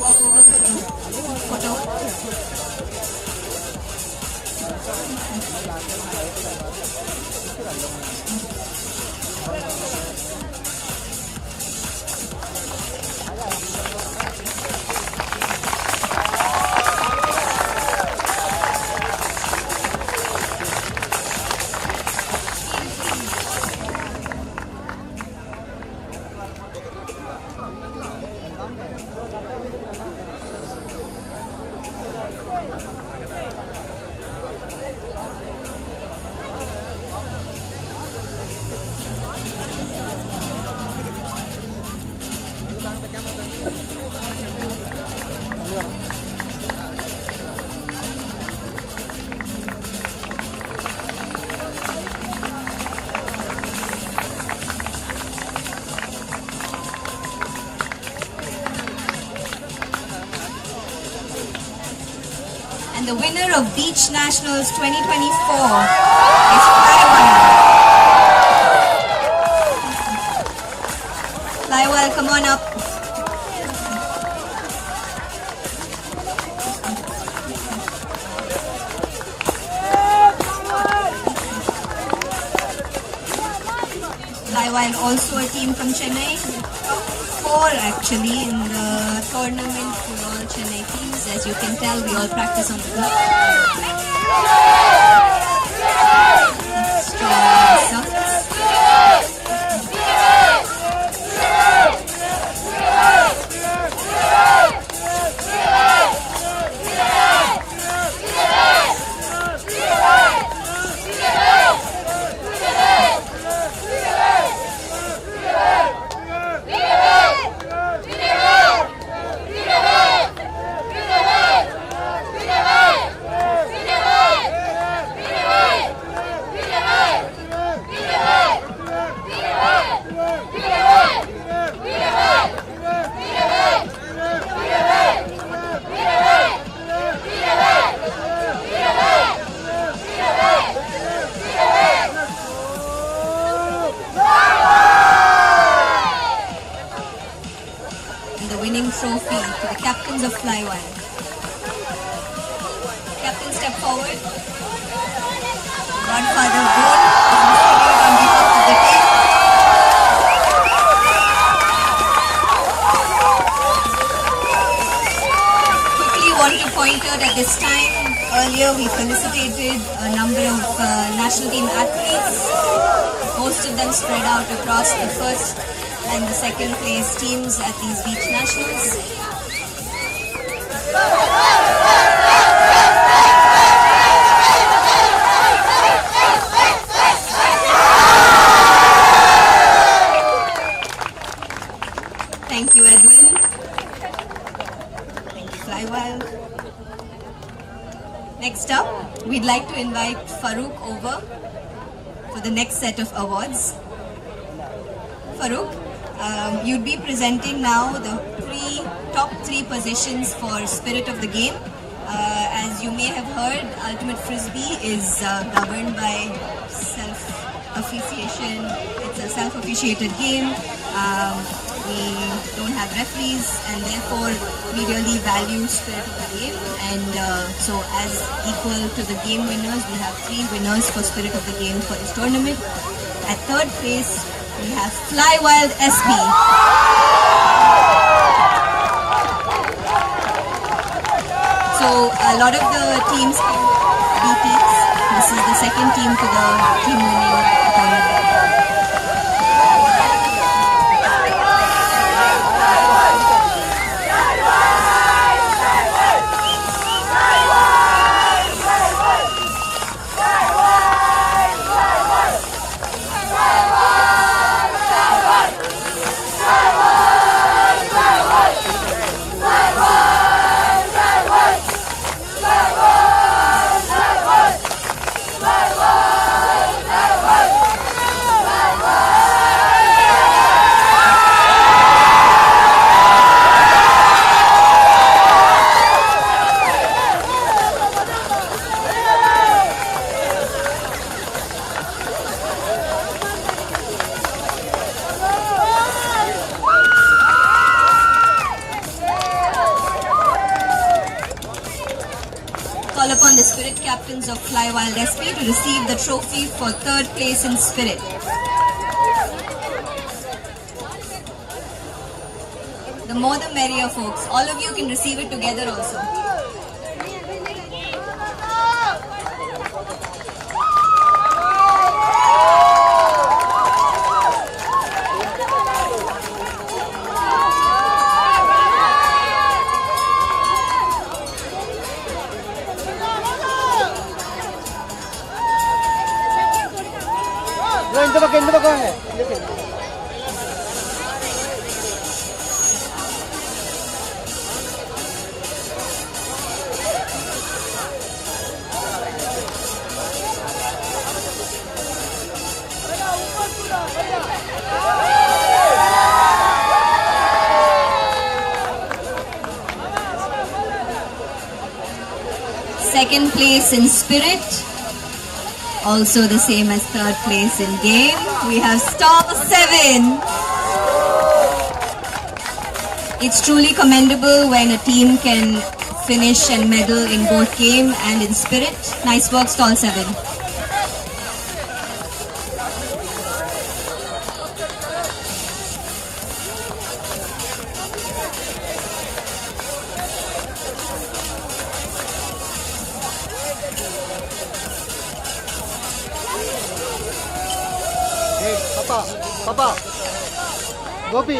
walk over for the photo. the winner of Beach Nationals 2024 is Flywild. Flywild, come on up. Flywild also a team from Chennai. 4 actually in the tournament for all Chennai teams. As you can tell, we all practice on the beach. Strong surface. Trophy to the captains of Flywild. Captain, step forward. Godfather Goal is distributed on behalf of the team. Quickly want to point out at this time, earlier we felicitated a number of national team athletes. Most of them spread out across the first and the second place teams at these beach nationals. Thank you, Edwin. Thank you, Flywild. Next up, we'd like to invite Farooq over for the next set of awards. Farooq, you'd be presenting now the top three positions for Spirit of the Game. As you may have heard, Ultimate Frisbee is governed by self-officiation. It's a self-officiated game. We don't have referees, and therefore we really value Spirit of the Game. And so as equal to the game winners, we have 3 winners for Spirit of the Game for this tournament. At third place, we have Flywild SB. So a lot of the teams can be teams. This is the second team to the team winning tournament. Upon the Spirit captains of Flywild SB to receive the trophy for third place in Spirit. The more the merrier, folks. All of you can receive it together also. second place in spirit. Also the same as third place in game. We have Star 7. It's truly commendable when a team can finish and medal in both game and in spirit. Nice work, Stall 7. Hey, Papa, Gopi.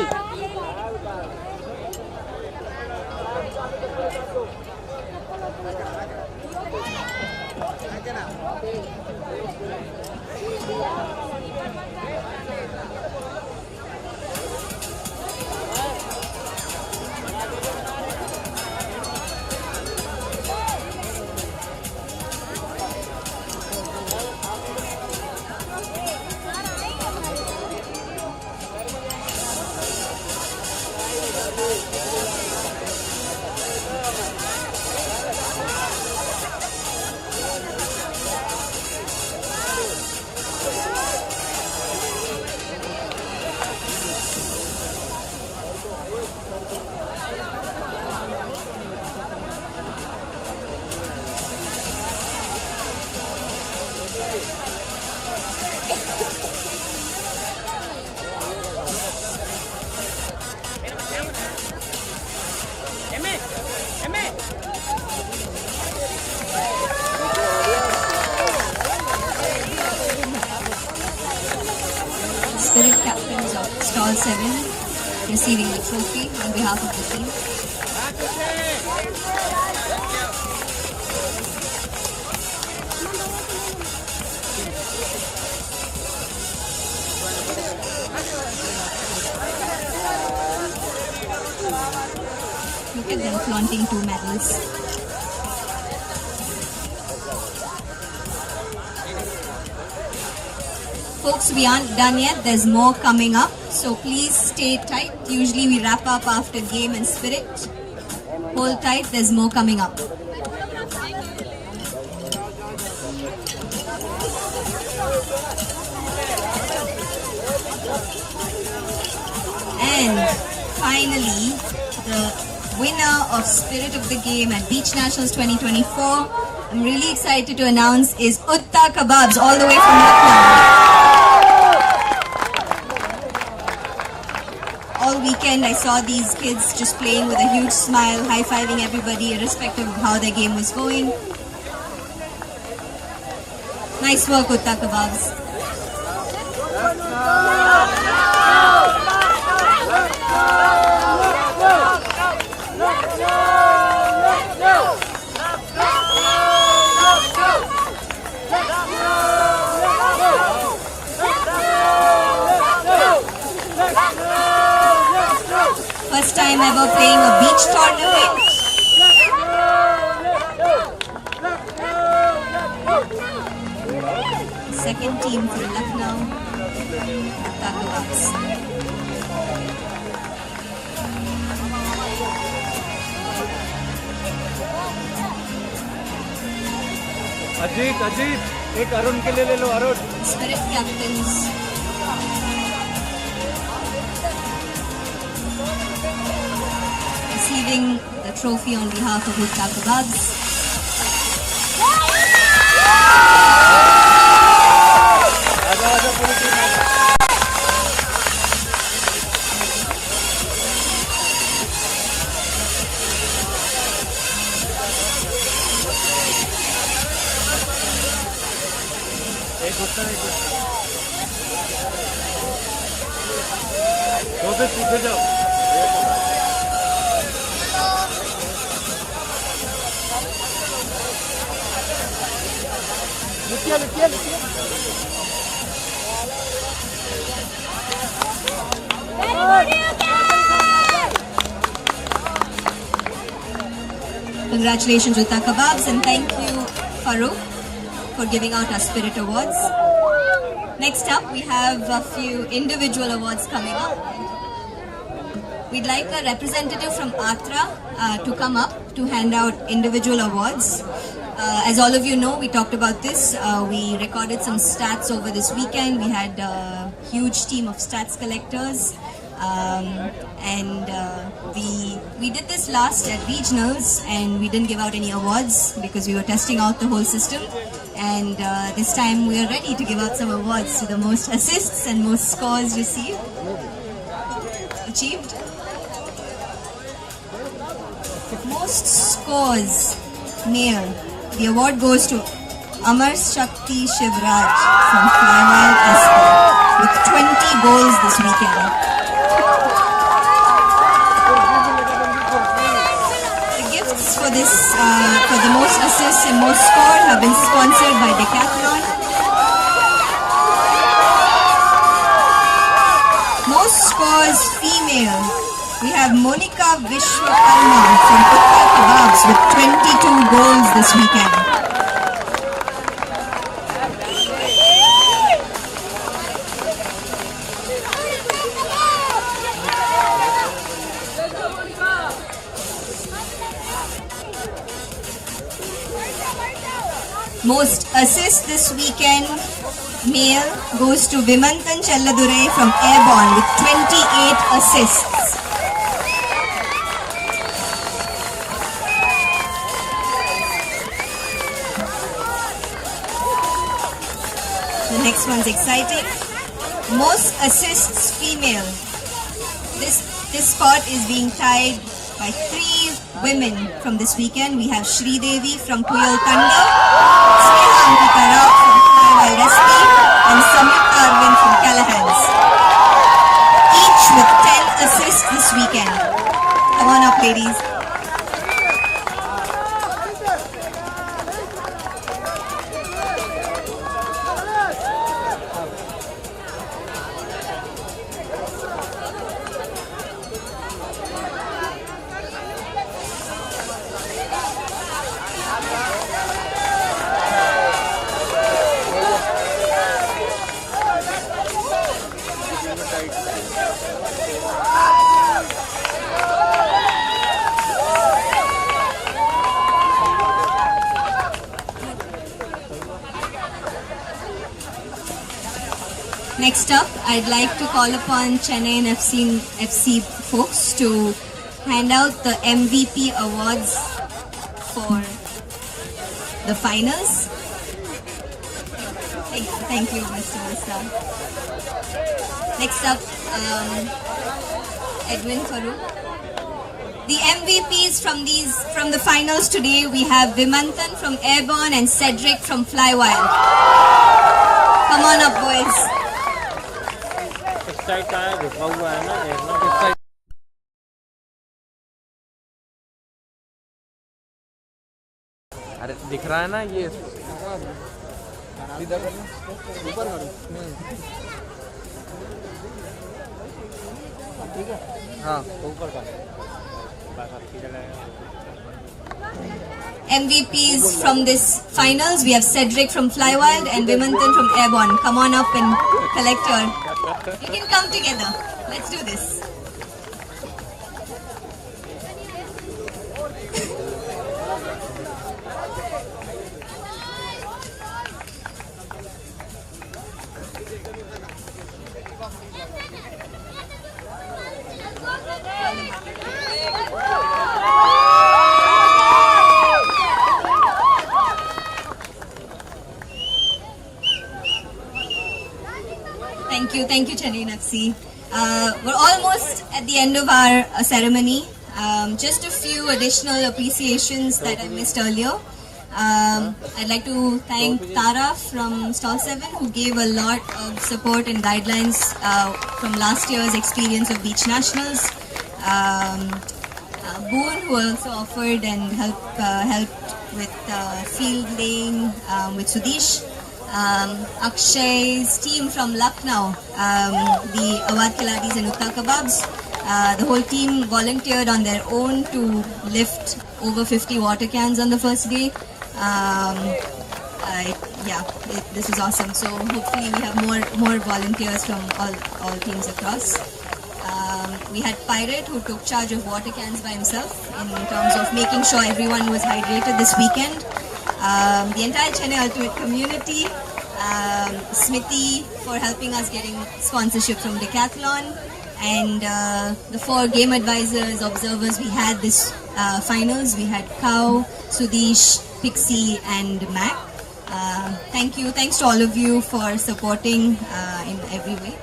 Spirit captains of Stall 7 receiving the trophy on behalf of the team. Look at them flaunting 2 medals. Folks, we aren't done yet. There's more coming up. So please stay tight. Usually we wrap up after game and spirit. Hold tight. There's more coming up. And finally, the winner of Spirit of the Game at Beach Nationals 2024, I'm really excited to announce, is Utta Kebabs, all the way from Lucknow. All weekend I saw these kids just playing with a huge smile, high-fiving everybody irrespective of how their game was going. Nice work, Utta Kebabs. First time ever playing a beach tournament. Second team for Lucknow, Utta Kebabs. Ajit एक अरुण के लिए ले लो Arun Spirit captains. Receiving the trophy on behalf of Utta Kebabs. Congratulations, Utta Kebabs, and thank you, Farooq, for giving out our Spirit Awards. Next up, we have a few individual awards coming up. We'd like a representative from ATRA to come up to hand out individual awards. As all of you know, we talked about this. We recorded some stats over this weekend. We had a huge team of stats collectors. And we did this last at regionals, and we didn't give out any awards because we were testing out the whole system. And this time we are ready to give out some awards to the most assists and most scores achieved. Most scores male. The award goes to Amar Shakti Shivraj from Flywild SP with 20 goals this weekend. The gifts for this, for the most assists and most score have been sponsored by Decathlon. Most scores female. We have Monica Vishwakarma from Uttar Kebabs with 22 goals this weekend. Most assists this weekend male goes to Vimantan Chelladurai from Airborne with 28 assists. The next one's exciting. Most assists female. This spot is being tied by 3 women from this weekend. We have Shri Devi from Kuyal Tanda, Sneha Ankita Rao from Flywild SP, and Samyukta Arvind from Callahans. Each with 10 assists this weekend. Come on up, ladies. Next up, I'd like to call upon Chennai and FC folks to hand out the MVP awards for the finals. Thank you, Mr. Vista. Next up, Edwin Farouk. The MVPs from the finals today, we have Vimantan from Airborne and Cedric from Flywild. Come on up, boys. अरे दिख रहा है ना ये हाँ ऊपर का MVPs from this finals, we have Cedric from Flywild and Vimantan from Airborne. Come on up and collect your... You can come together. Let's do this. Thank you, Chennai FC. We're almost at the end of our ceremony. Just a few additional appreciations that I missed earlier. I'd like to thank Tara from Stall 7 who gave a lot of support and guidelines from last year's experience of Beach Nationals. Boone who also offered and helped with fielding with Sudesh. Akshay's team from Lucknow, the Awad Kiladis and Uttar Kebabs. The whole team volunteered on their own to lift over 50 water cans on the first day. This is awesome. So hopefully we have more volunteers from all teams across. We had Pirate who took charge of water cans by himself in terms of making sure everyone was hydrated this weekend. the entire Chennai Ultimate community, Smithy for helping us getting sponsorship from Decathlon, and the 4 game advisors, observers we had this finals. We had Cow, Sudesh, Pixie and Mac. Thank you. Thanks to all of you for supporting in every way.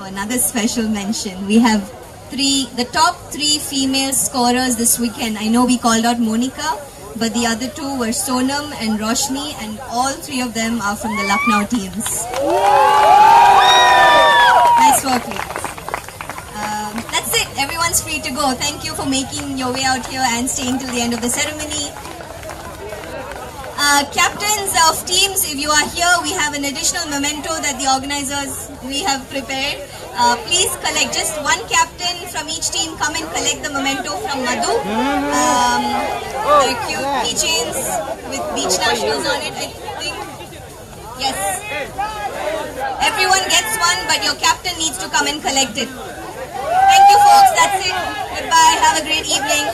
Another special mention. We have the top 3 female scorers this weekend. I know we called out Monica, but the other 2 were Sonam and Roshni, and all 3 of them are from the Lucknow teams. Nice work, ladies. That's it. Everyone's free to go. Thank you for making your way out here and staying till the end of the ceremony. Captains of teams, if you are here, we have an additional memento that the organizers we have prepared. Please collect just 1 captain from each team. Come and collect the memento from Madhu. They're cute keychains with beach nationals on it, I think. Yes. Everyone gets one, but your captain needs to come and collect it. Thank you, folks. That's it. Goodbye. Have a great evening.